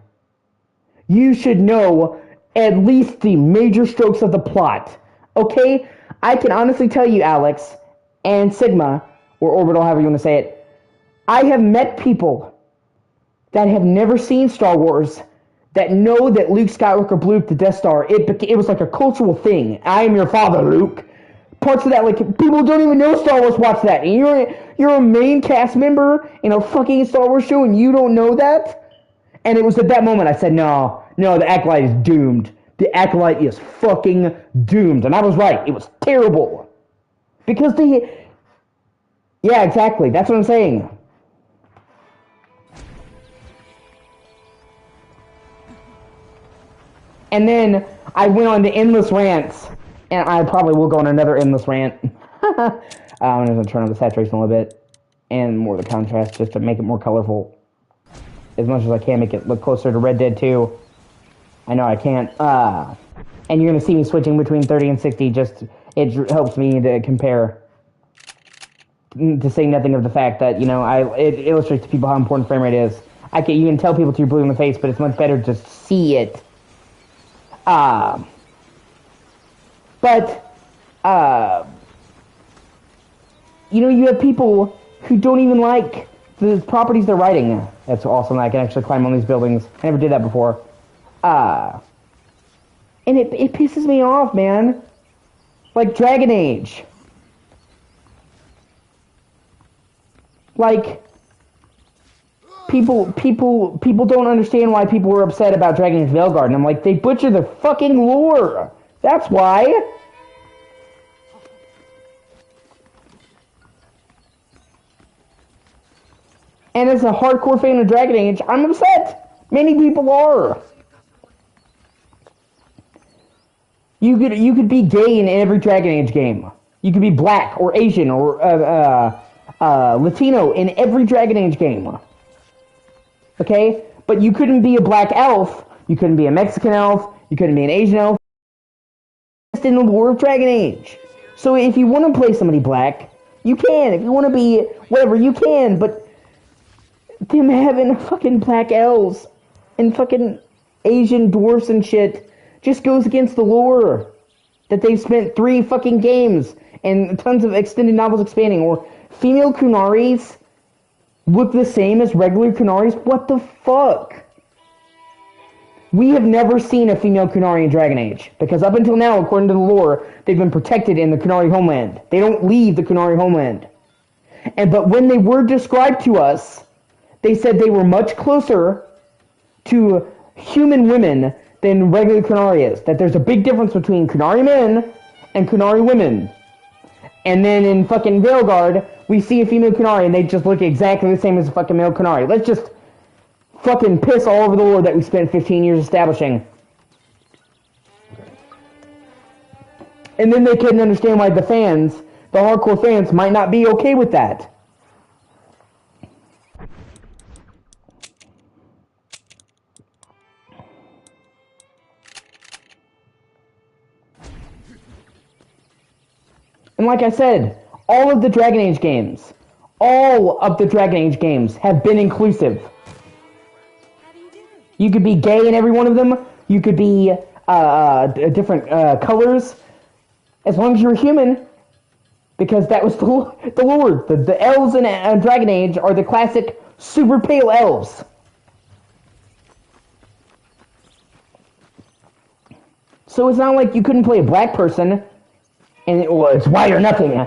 S1: you should know at least the major strokes of the plot. Okay? I can honestly tell you, Alex, and Sigma, or Orbital, however you want to say it, I have met people that have never seen Star Wars that know that Luke Skywalker blew up the Death Star. It was like a cultural thing. I am your father, Luke. Parts of that, like, people don't even know Star Wars watch that. And you're a main cast member in a fucking Star Wars show and you don't know that? And it was at that moment I said, no, the Acolyte is doomed. The Acolyte is fucking doomed. And I was right. It was terrible. Because yeah, exactly. That's what I'm saying. And then I went on to endless rants. And I probably will go on another endless rant. I'm going to turn on the saturation a little bit. And more of the contrast just to make it more colorful. As much as I can, make it look closer to Red Dead 2. I know I can't. And you're going to see me switching between 30 and 60. Just, it helps me to compare. To say nothing of the fact that, you know, it illustrates to people how important frame rate is. You can tell people to your blue in the face, but it's much better to see it. But, you know, you have people who don't even like the properties they're writing. That's awesome. I can actually climb on these buildings. I never did that before. And it pisses me off, man. Like Dragon Age. Like, people don't understand why people were upset about Dragon Age Veilguard. And I'm like, they butcher the fucking lore. That's why. And as a hardcore fan of Dragon Age, I'm upset. Many people are. You could be gay in every Dragon Age game. You could be black or Asian or Latino in every Dragon Age game. Okay? But you couldn't be a black elf. You couldn't be a Mexican elf. You couldn't be an Asian elf. Just in the lore of Dragon Age. So if you want to play somebody black, you can. If you want to be whatever, you can. But them having fucking black elves and fucking Asian dwarfs and shit just goes against the lore that they've spent 3 fucking games and tons of extended novels expanding. Or female Kunaris look the same as regular Kunaris. What the fuck? We have never seen a female Kunari in Dragon Age, because up until now, according to the lore, they've been protected in the Kunari homeland. They don't leave the Kunari homeland. But when they were described to us, they said they were much closer to human women than regular Kunari is. That there's a big difference between Kunari men and Kunari women. And then in fucking Veilguard, we see a female Kunari and they just look exactly the same as a fucking male Kunari. Let's just fucking piss all over the lore that we spent 15 years establishing. And then they couldn't understand why the fans, the hardcore fans, might not be okay with that. And like I said, all of the Dragon Age games have been inclusive. You could be gay in every one of them. You could be different colors. As long as you're human. Because that was the lore. The elves in Dragon Age are the classic super pale elves. So it's not like you couldn't play a black person, and it's white or nothing.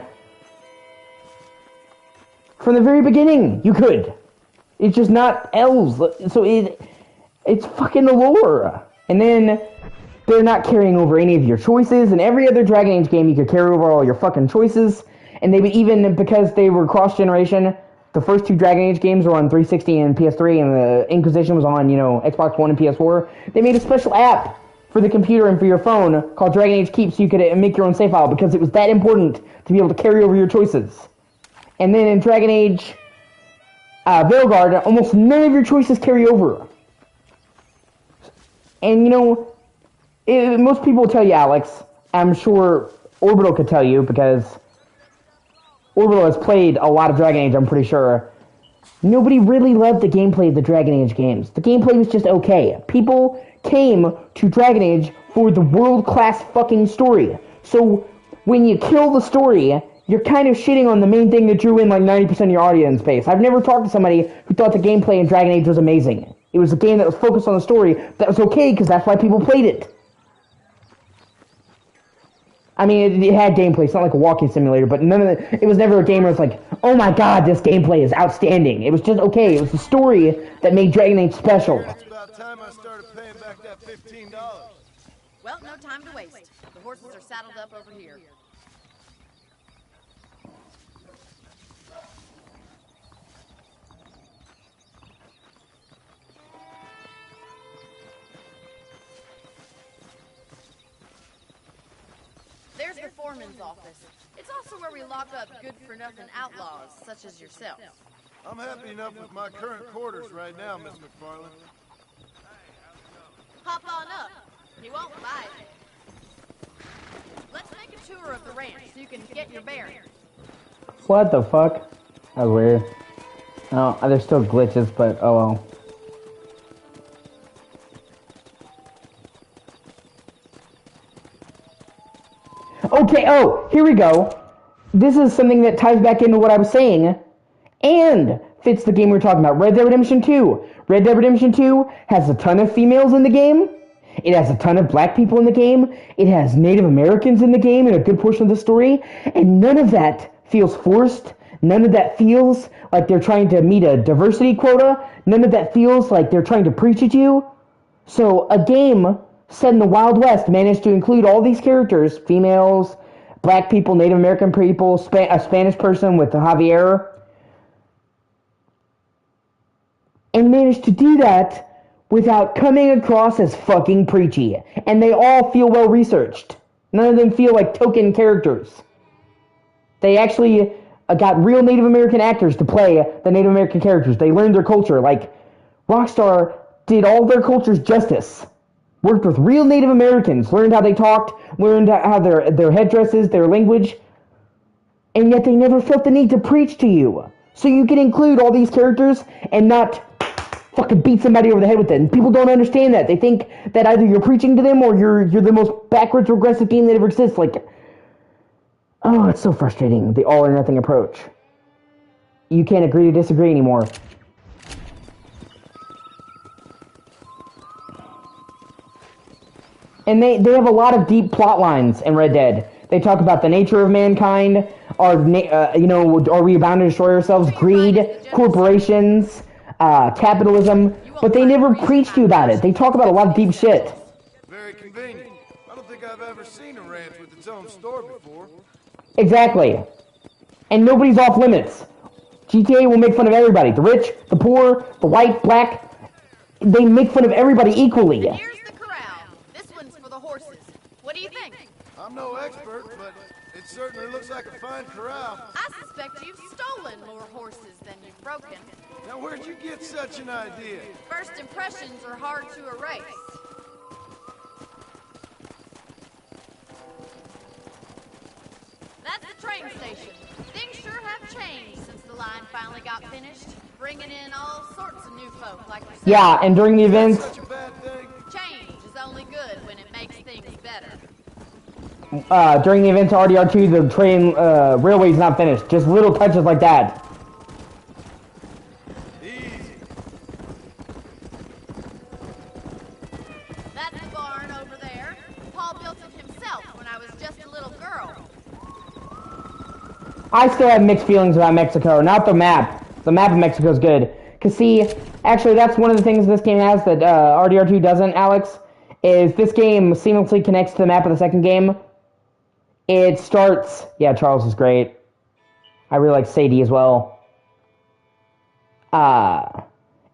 S1: From the very beginning, you could. It's just not elves, so it's fucking the lore. And then they're not carrying over any of your choices. In every other Dragon Age game, you could carry over all your fucking choices. And they would even, because they were cross-generation, the first two Dragon Age games were on 360 and PS3, and the Inquisition was on, Xbox One and PS4. They made a special app for the computer and for your phone called Dragon Age Keep, so you could make your own save file, because it was that important to be able to carry over your choices. And then in Dragon Age Veilguard, almost none of your choices carry over. And, most people will tell you, Alex, I'm sure Orbital could tell you, because Orbital has played a lot of Dragon Age, I'm pretty sure. Nobody really loved the gameplay of the Dragon Age games. The gameplay was just okay. People came to Dragon Age for the world-class fucking story. So, when you kill the story, you're kind of shitting on the main thing that drew in like 90% of your audience base. I've never talked to somebody who thought the gameplay in Dragon Age was amazing. It was a game that was focused on the story that was okay, because that's why people played it. I mean, it had gameplay. It's not like a walking simulator, but it was never a game where it's like, oh my god, this gameplay is outstanding. It was just okay. It was the story that made Dragon Age special.
S8: It's about time I started paying back that $15.
S2: Well, no time to waste. The horses are saddled up over here. There's the foreman's office. It's also where we lock up good-for-nothing outlaws, such as yourself.
S8: I'm happy enough with my current quarters right now, Miss McFarland.
S2: Hop on up. He won't bite. Let's make a tour of the ranch so you can get your bearings.
S1: What the fuck? That was weird. Oh, there's still glitches, but oh well. Okay, here we go. This is something that ties back into what I was saying, and fits the game we were talking about, Red Dead Redemption 2. Red Dead Redemption 2 has a ton of females in the game. It has a ton of black people in the game. It has Native Americans in the game in a good portion of the story, and none of that feels forced. None of that feels like they're trying to meet a diversity quota. None of that feels like they're trying to preach at you. So a game set in the Wild West managed to include all these characters, females, black people, Native American people, a Spanish person with Javier, and managed to do that without coming across as fucking preachy. And they all feel well researched. None of them feel like token characters. They actually got real Native American actors to play the Native American characters. They learned their culture. Like, Rockstar did all their cultures justice. Worked with real Native Americans, learned how they talked, learned how their headdresses, their language, and yet they never felt the need to preach to you. So you can include all these characters and not fucking beat somebody over the head with it. And people don't understand that. They think that either you're preaching to them or you're the most backwards regressive game that ever exists. Like, oh, it's so frustrating, the all or nothing approach. You can't agree to disagree anymore. And they have a lot of deep plot lines in Red Dead. They talk about the nature of mankind, are we bound to destroy ourselves, greed, corporations, capitalism, but they never preach to you about it. They talk about a lot of deep shit.
S8: Very convenient. I don't think I've ever seen a ranch with its own store before.
S1: Exactly. And nobody's off limits. GTA will make fun of everybody. The rich, the poor, the white, black, they make fun of everybody equally.
S2: What do you think?
S8: I'm no expert, but it certainly looks like a fine corral.
S2: I suspect you've stolen more horses than you've broken.
S8: Now where'd you get such an idea?
S2: First impressions are hard to erase. That's the train station. Things sure have changed since the line finally got finished. bringing in all sorts of new folk like yourself.
S1: Yeah, and during the events,
S2: Change is only good when it makes things better.
S1: during the events of RDR2, the train railway's not finished. Just little touches like that.
S2: That's the barn over there. Paul built it himself when I was just a little girl.
S1: I still have mixed feelings about Mexico. Not the map. The map of Mexico is good. Cause see, actually, that's one of the things this game has that RDR2 doesn't. Alex, is this game seamlessly connects to the map of the second game. It starts. Yeah, Charles is great. I really like Sadie as well.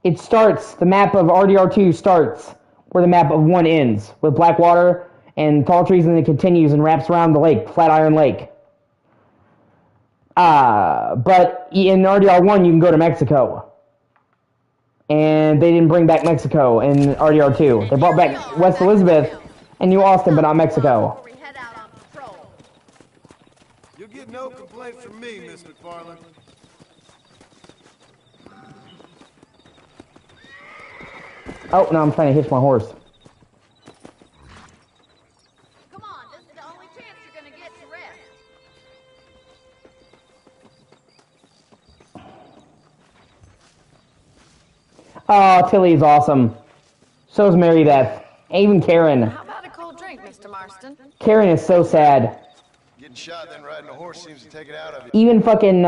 S1: It starts. The map of RDR2 starts where the map of 1 ends, with Blackwater and tall trees, and it continues and wraps around the lake, Flatiron Lake. But in RDR1 you can go to Mexico. And they didn't bring back Mexico in RDR2. They brought back West Elizabeth and New Austin, but not Mexico.
S8: You'll get no complaint from me, Miss McFarland.
S1: Oh, no, I'm trying to hitch my horse.
S2: Come on, this is the only chance you're gonna get to rest.
S1: Oh, Tilly's awesome. So's Mary Beth. Even Karen.
S2: How about a cold drink, Mr. Marston?
S1: Karen is so sad.
S8: Getting shot then riding a horse seems to take it out of you.
S1: Even fucking,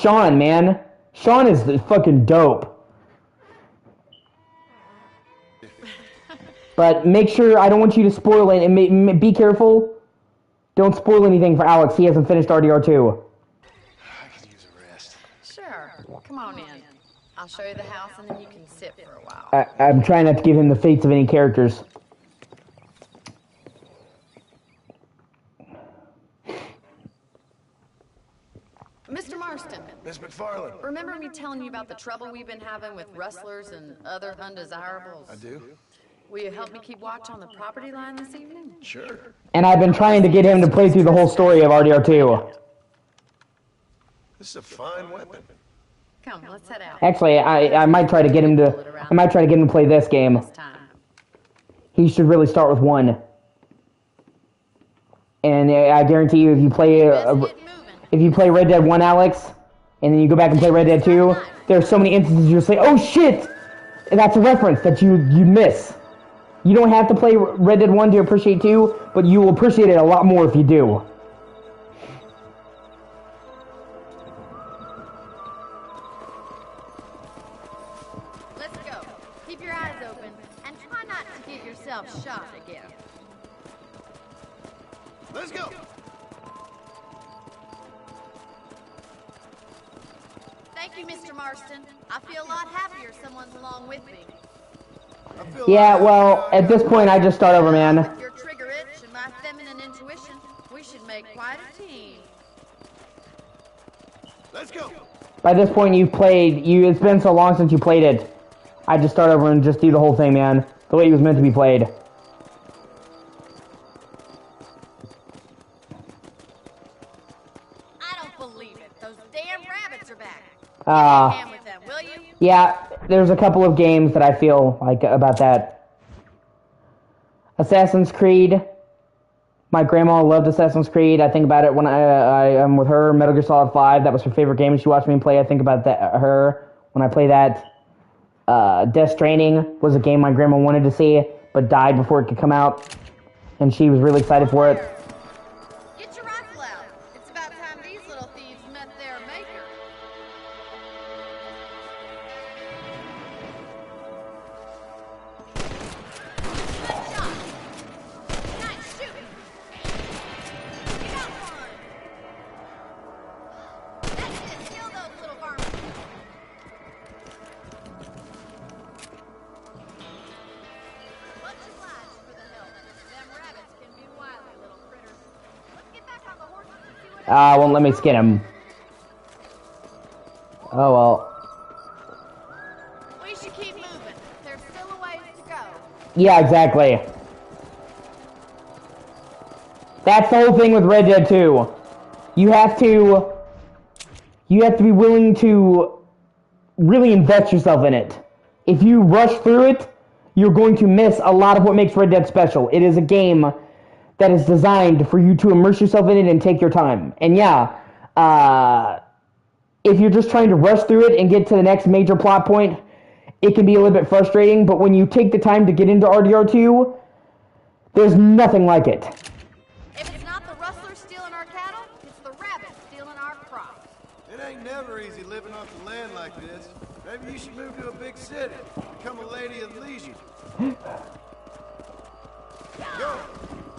S1: Sean, man. Sean is fucking dope. But make sure, I don't want you to spoil it, and be careful. Don't spoil anything for Alex, he hasn't finished RDR2.
S8: I could use a rest.
S2: Sure. Come on in. I'll show you the house and then you can sit for a while.
S1: I'm trying not to give him the fates of any characters.
S2: Mr. Marston.
S8: Miss McFarland.
S2: Remember me telling you about the trouble we've been having with rustlers and other undesirables?
S8: I do.
S2: Will you help me keep watch on the property line this evening?
S8: Sure.
S1: And I've been trying to get him to play through the whole story of RDR2.
S8: This is a fine weapon.
S2: Come, let's head out.
S1: Actually, I might try to get him to play this game. He should really start with 1. And I guarantee you, if you play Red Dead 1, Alex, and then you go back and play Red Dead 2, there's so many instances you'll say, "Oh shit!" And that's a reference that you miss. You don't have to play Red Dead 1 to appreciate 2, but you will appreciate it a lot more if you do.
S2: Let's go. Keep your eyes open and try not to get yourself shot again.
S8: Let's go.
S2: Thank you, Mr. Marston. I feel a lot happier someone's along with me.
S1: Yeah, well, at this point, I just start over, man.
S2: With your trigger itch and my feminine intuition, we should make quite a team.
S8: Let's go.
S1: By this point, it's been so long since you played it. I just start over and just do the whole thing, man. The way it was meant to be played.
S2: I don't believe it. Those damn rabbits are back. With them, will you?
S1: Yeah, there's a couple of games that I feel like about that. Assassin's Creed. My grandma loved Assassin's Creed. I think about it when I am with her. Metal Gear Solid 5, that was her favorite game. She watched me play. I think about her when I play that. Death Stranding was a game my grandma wanted to see, but died before it could come out. And she was really excited for it.
S2: Get your rifle out. It's about time these little thieves met their maker. Good shot. Nice shooting. You got one. That's it. Kill those little varmints. Much obliged for the help. Them rabbits can be wily little critters. Let's get back on the horses and see what
S1: Won't let me skin him. Oh well.
S2: we should keep moving. There's still a ways to go.
S1: Yeah, exactly. That's the whole thing with Red Dead 2. You have to you have to be willing to really invest yourself in it. If you rush through it, you're going to miss a lot of what makes Red Dead special. It is a game that is designed for you to immerse yourself in it and take your time. And yeah, if you're just trying to rush through it and get to the next major plot point, it can be a little bit frustrating, but when you take the time to get into RDR2, there's nothing like it.
S2: If it's not the rustlers stealing our cattle, it's the rabbits stealing our crops.
S8: It ain't never easy living off the land like this. Maybe you should move to a big city. Become a lady of leisure. Go!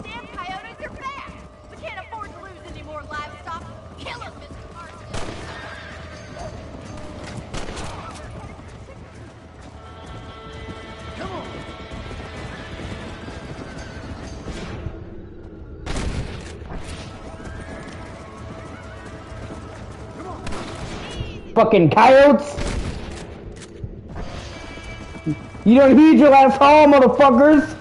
S2: Damn coyotes are back! We can't afford to lose any more livestock. Kill them, Mr. Marston!
S8: Come on!
S1: Fucking coyotes! You don't heed your last call, motherfuckers!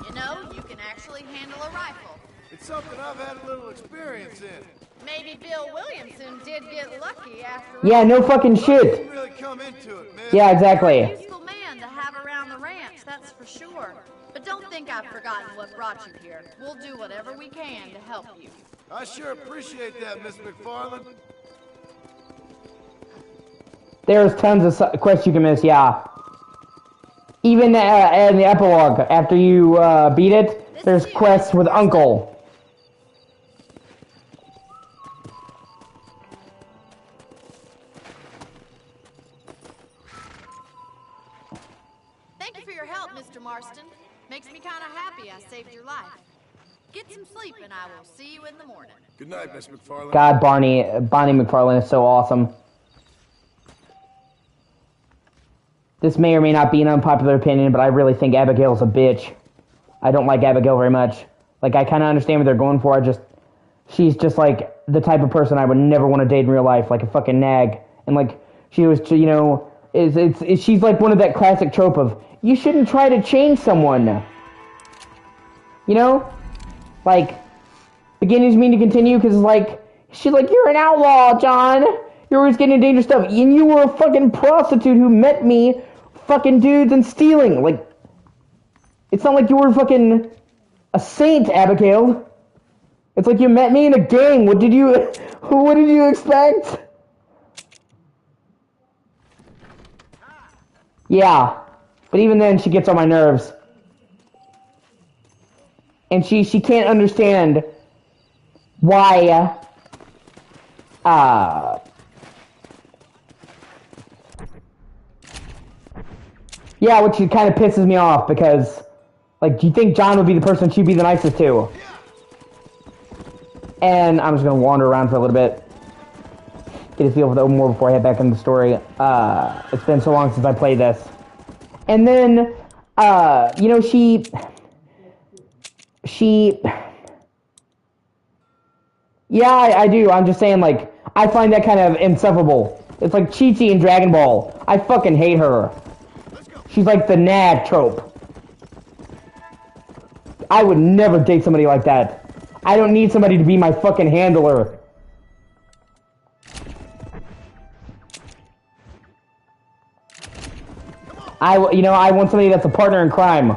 S2: You know, you can actually handle a rifle.
S8: It's something I've had a little experience in.
S2: Maybe Bill Williamson did get lucky after all.
S1: Yeah, no fucking shit.
S8: Didn't really come into it, man.
S1: Yeah, exactly.
S2: You're a useful man to have around the ranch, that's for sure. But don't think I've forgotten what brought you here. We'll do whatever we can to help you.
S8: I sure appreciate that, Miss McFarland.
S1: There's tons of quests you can miss, yeah. Even in the epilogue, after you beat it, there's quests with Uncle.
S2: Thank you for your help, Mr. Marston. Makes me kind of happy I saved your life. Get some sleep and I will see you in the morning.
S8: Good night, Miss McFarland.
S1: God, Bonnie McFarlane is so awesome. This may or may not be an unpopular opinion, but I really think Abigail's a bitch. I don't like Abigail very much. Like, I kind of understand what they're going for. She's just like the type of person I would never want to date in real life, like a fucking nag. And like, she was, you know, she's like one of that classic trope of, you shouldn't try to change someone. You know? Like, beginnings mean to continue, because like, she's like, you're an outlaw, John. You're always getting into dangerous stuff. And you were a fucking prostitute who met me fucking dudes and stealing. Like, it's not like you were fucking a saint, Abigail. It's like you met me in a gang. What did you expect? Yeah. But even then, she gets on my nerves. And she can't understand why, yeah, which kind of pisses me off, because, like, do you think John would be the person she'd be the nicest to? And I'm just gonna wander around for a little bit, get a feel for the more before I head back into the story. It's been so long since I played this. And then, you know, she, yeah, I do. I'm just saying, like, I find that kind of insufferable. It's like Chi-Chi in Dragon Ball. I fucking hate her. She's like the nag trope. I would never date somebody like that. I don't need somebody to be my fucking handler. I want somebody that's a partner in crime.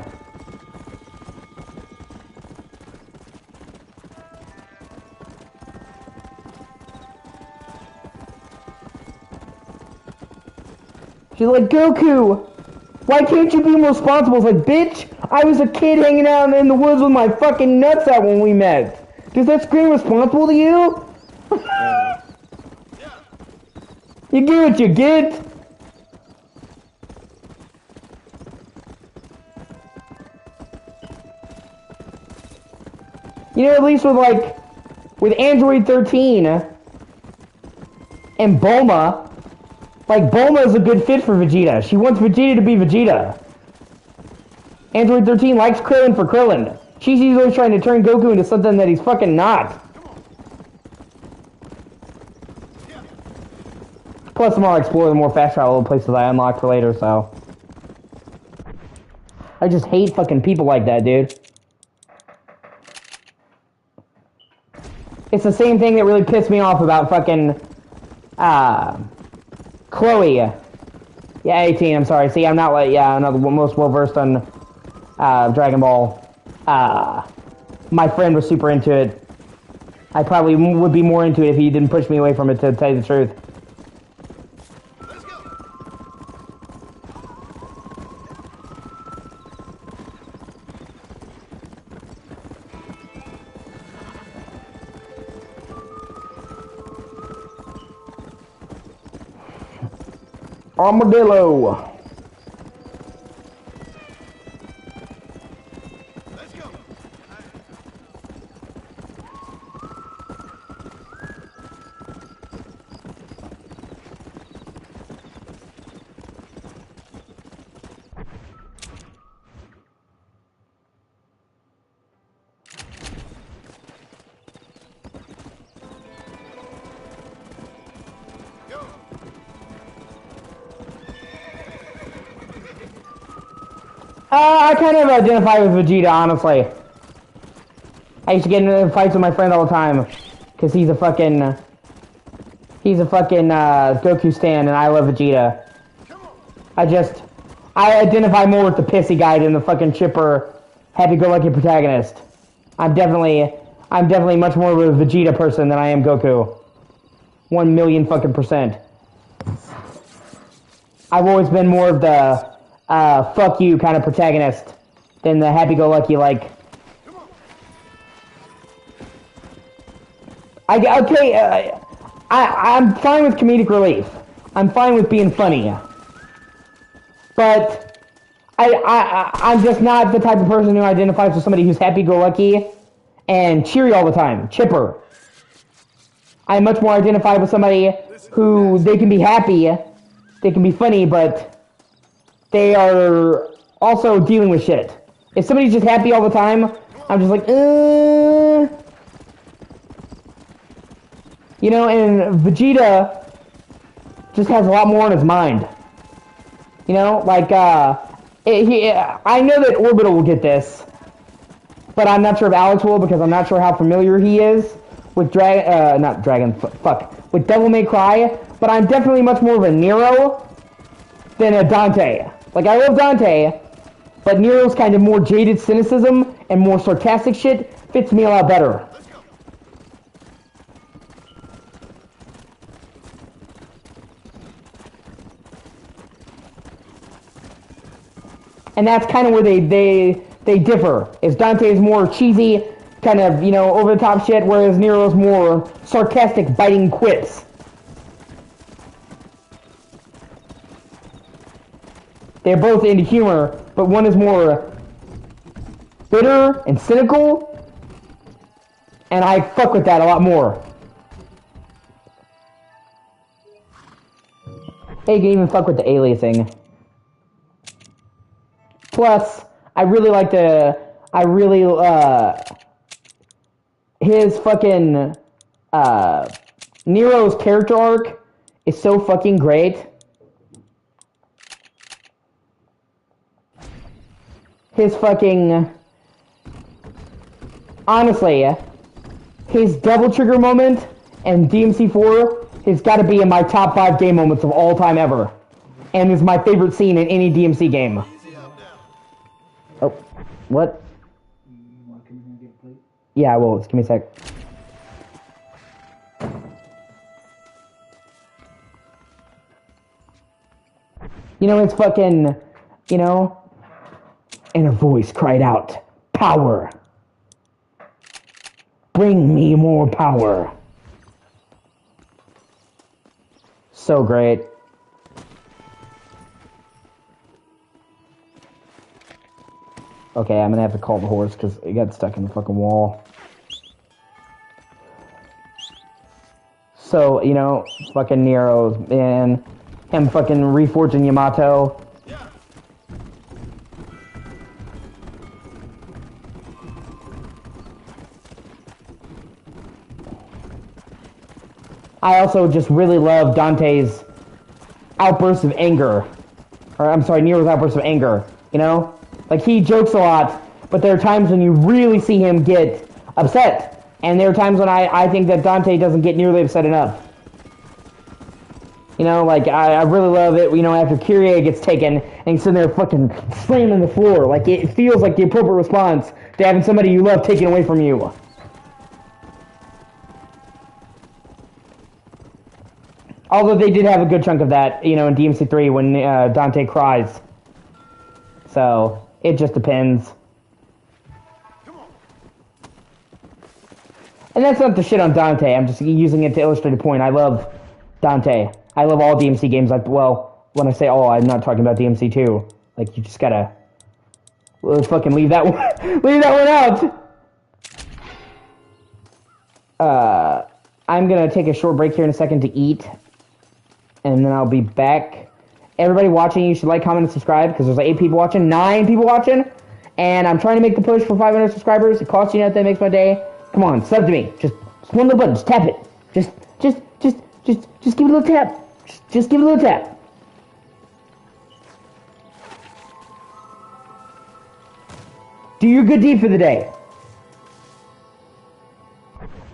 S1: She's like, Goku, why can't you be more responsible? It's like, bitch, I was a kid hanging out in the woods with my fucking nuts out when we met. Does that scream responsible to you? You get what you get. You know, at least with Android 13 and Bulma, like, Bulma is a good fit for Vegeta. She wants Vegeta to be Vegeta. Android 13 likes Krillin for Krillin. She's always trying to turn Goku into something that he's fucking not. Plus, the more I explore, the more fast travel places I unlock for later, so. I just hate fucking people like that, dude. It's the same thing that really pissed me off about fucking, Chloe. Yeah, 18, I'm sorry. See, I'm not like, I'm not the most well-versed on, Dragon Ball. My friend was super into it. I probably would be more into it if he didn't push me away from it, to tell you the truth. Armadillo. I kind of identify with Vegeta, honestly. I used to get into fights with my friend all the time, because he's a fucking Goku stan, and I love Vegeta. I identify more with the pissy guy than the fucking chipper, happy-go-lucky protagonist. I'm definitely much more of a Vegeta person than I am Goku. 1,000,000 fucking %. I've always been more of the fuck you kind of protagonist than the happy-go-lucky, like... I'm fine with comedic relief. I'm fine with being funny. But I'm just not the type of person who identifies with somebody who's happy-go-lucky and cheery all the time. Chipper. I much more identify with somebody who they can be happy, they can be funny, but they are also dealing with shit. If somebody's just happy all the time, I'm just like, You know, and Vegeta just has a lot more on his mind. You know, like, I know that Orbital will get this, but I'm not sure if Alex will, because I'm not sure how familiar he is with with Devil May Cry, but I'm definitely much more of a Nero than a Dante. Like, I love Dante, but Nero's kind of more jaded cynicism and more sarcastic shit fits me a lot better. And that's kind of where they differ. Is Dante is more cheesy, kind of, you know, over-the-top shit, whereas Nero's more sarcastic, biting quips. They're both into humor, but one is more bitter and cynical, and I fuck with that a lot more. Hey, you can even fuck with the aliasing. Plus, his fucking, Nero's character arc is so fucking great. His fucking, honestly, his double trigger moment and DMC4 has got to be in my top 5 game moments of all time ever. And is my favorite scene in any DMC game. Oh, what? Yeah, I will. Just give me a sec. You know, it's fucking, you know, and a voice cried out, "Power! Bring me more power." So great. Okay, I'm gonna have to call the horse because it got stuck in the fucking wall. So, you know, fucking Nero and him fucking reforging Yamato. I also just really love Dante's outbursts of anger. Or, I'm sorry, Nero's outbursts of anger, you know? Like, he jokes a lot, but there are times when you really see him get upset. And there are times when I think that Dante doesn't get nearly upset enough. You know, like, I really love it, you know, after Kyrie gets taken, and he's sitting there fucking slamming the floor. Like, it feels like the appropriate response to having somebody you love taken away from you. Although they did have a good chunk of that, you know, in DMC3 when Dante cries. So, it just depends. And that's not the shit on Dante, I'm just using it to illustrate a point. I love Dante. I love all DMC games. Like, well, when I say all, I'm not talking about DMC2. Like, you just gotta fucking leave that one, leave that one out. I'm gonna take a short break here in a second to eat, and then I'll be back. Everybody watching, you should like, comment, and subscribe, because there's like 8 people watching, 9 people watching, and I'm trying to make the push for 500 subscribers. It costs you nothing, makes my day. Come on, sub to me. Just one little button, just tap it. Just give it a little tap. Just give it a little tap. Do your good deed for the day.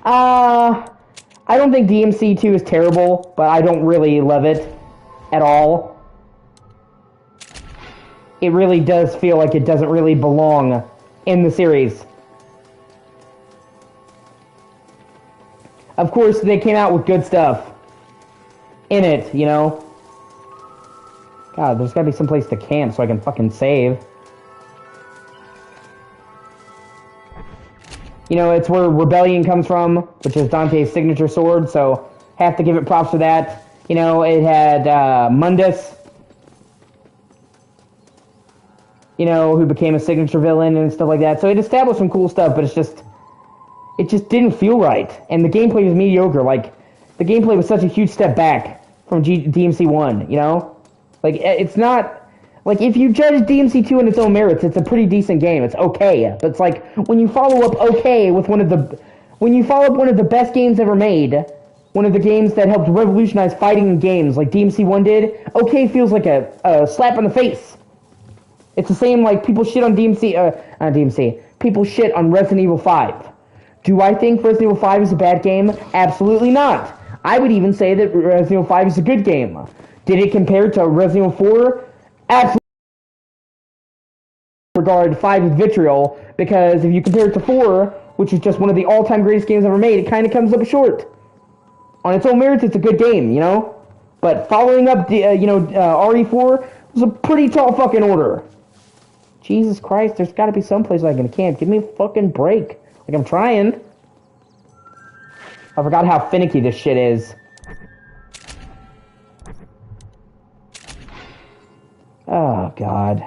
S1: I don't think DMC2 is terrible, but I don't really love it at all. It really does feel like it doesn't really belong in the series. Of course, they came out with good stuff in it, you know? God, there's gotta be some place to camp so I can fucking save. You know, it's where Rebellion comes from, which is Dante's signature sword, so have to give it props for that. You know, it had Mundus, you know, who became a signature villain and stuff like that. So it established some cool stuff, but it just didn't feel right. And the gameplay was mediocre. Like, the gameplay was such a huge step back from DMC1, you know? Like, it's not... Like, if you judge DMC2 on its own merits, it's a pretty decent game. It's okay. But it's like, when you follow up okay with one of the best games ever made, one of the games that helped revolutionize fighting in games, like DMC1 did, okay feels like a slap in the face. It's the same, like, people shit on people shit on Resident Evil 5. Do I think Resident Evil 5 is a bad game? Absolutely not. I would even say that Resident Evil 5 is a good game. Did it compare to Resident Evil 4? Absolutely. Regard 5 with vitriol, because if you compare it to 4, which is just one of the all-time greatest games ever made, it kind of comes up short. On its own merits, it's a good game, you know? But following up, RE4 was a pretty tall fucking order. Jesus Christ, there's gotta be some place I can camp. Give me a fucking break. Like, I'm trying. I forgot how finicky this shit is. Oh, God.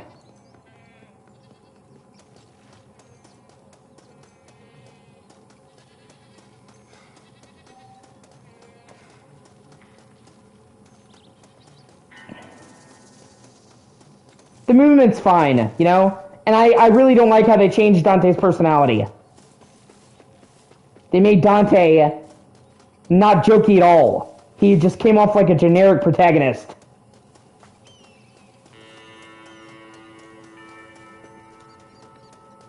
S1: The movement's fine, you know? And I really don't like how they changed Dante's personality. They made Dante not jokey at all. He just came off like a generic protagonist.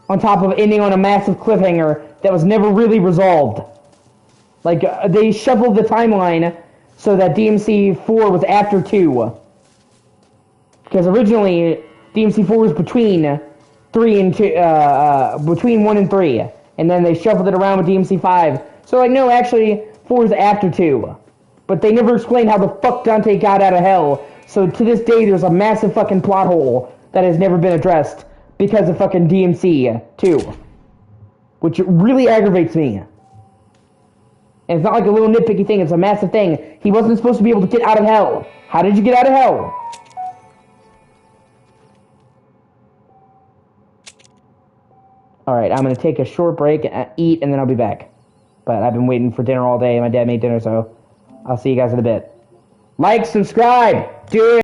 S1: On top of ending on a massive cliffhanger that was never really resolved. Like, they shuffled the timeline so that DMC4 was after 2. Because originally, DMC4 was between 3 and 2, between 1 and 3. And then they shuffled it around with DMC5. So, like, no, actually, 4 is after 2. But they never explained how the fuck Dante got out of hell. So, to this day, there's a massive fucking plot hole that has never been addressed because of fucking DMC2. Which really aggravates me. And it's not like a little nitpicky thing, it's a massive thing. He wasn't supposed to be able to get out of hell. How did you get out of hell? Alright, I'm gonna take a short break, eat, and then I'll be back. But I've been waiting for dinner all day, my dad made dinner, so I'll see you guys in a bit. Like, subscribe, do it!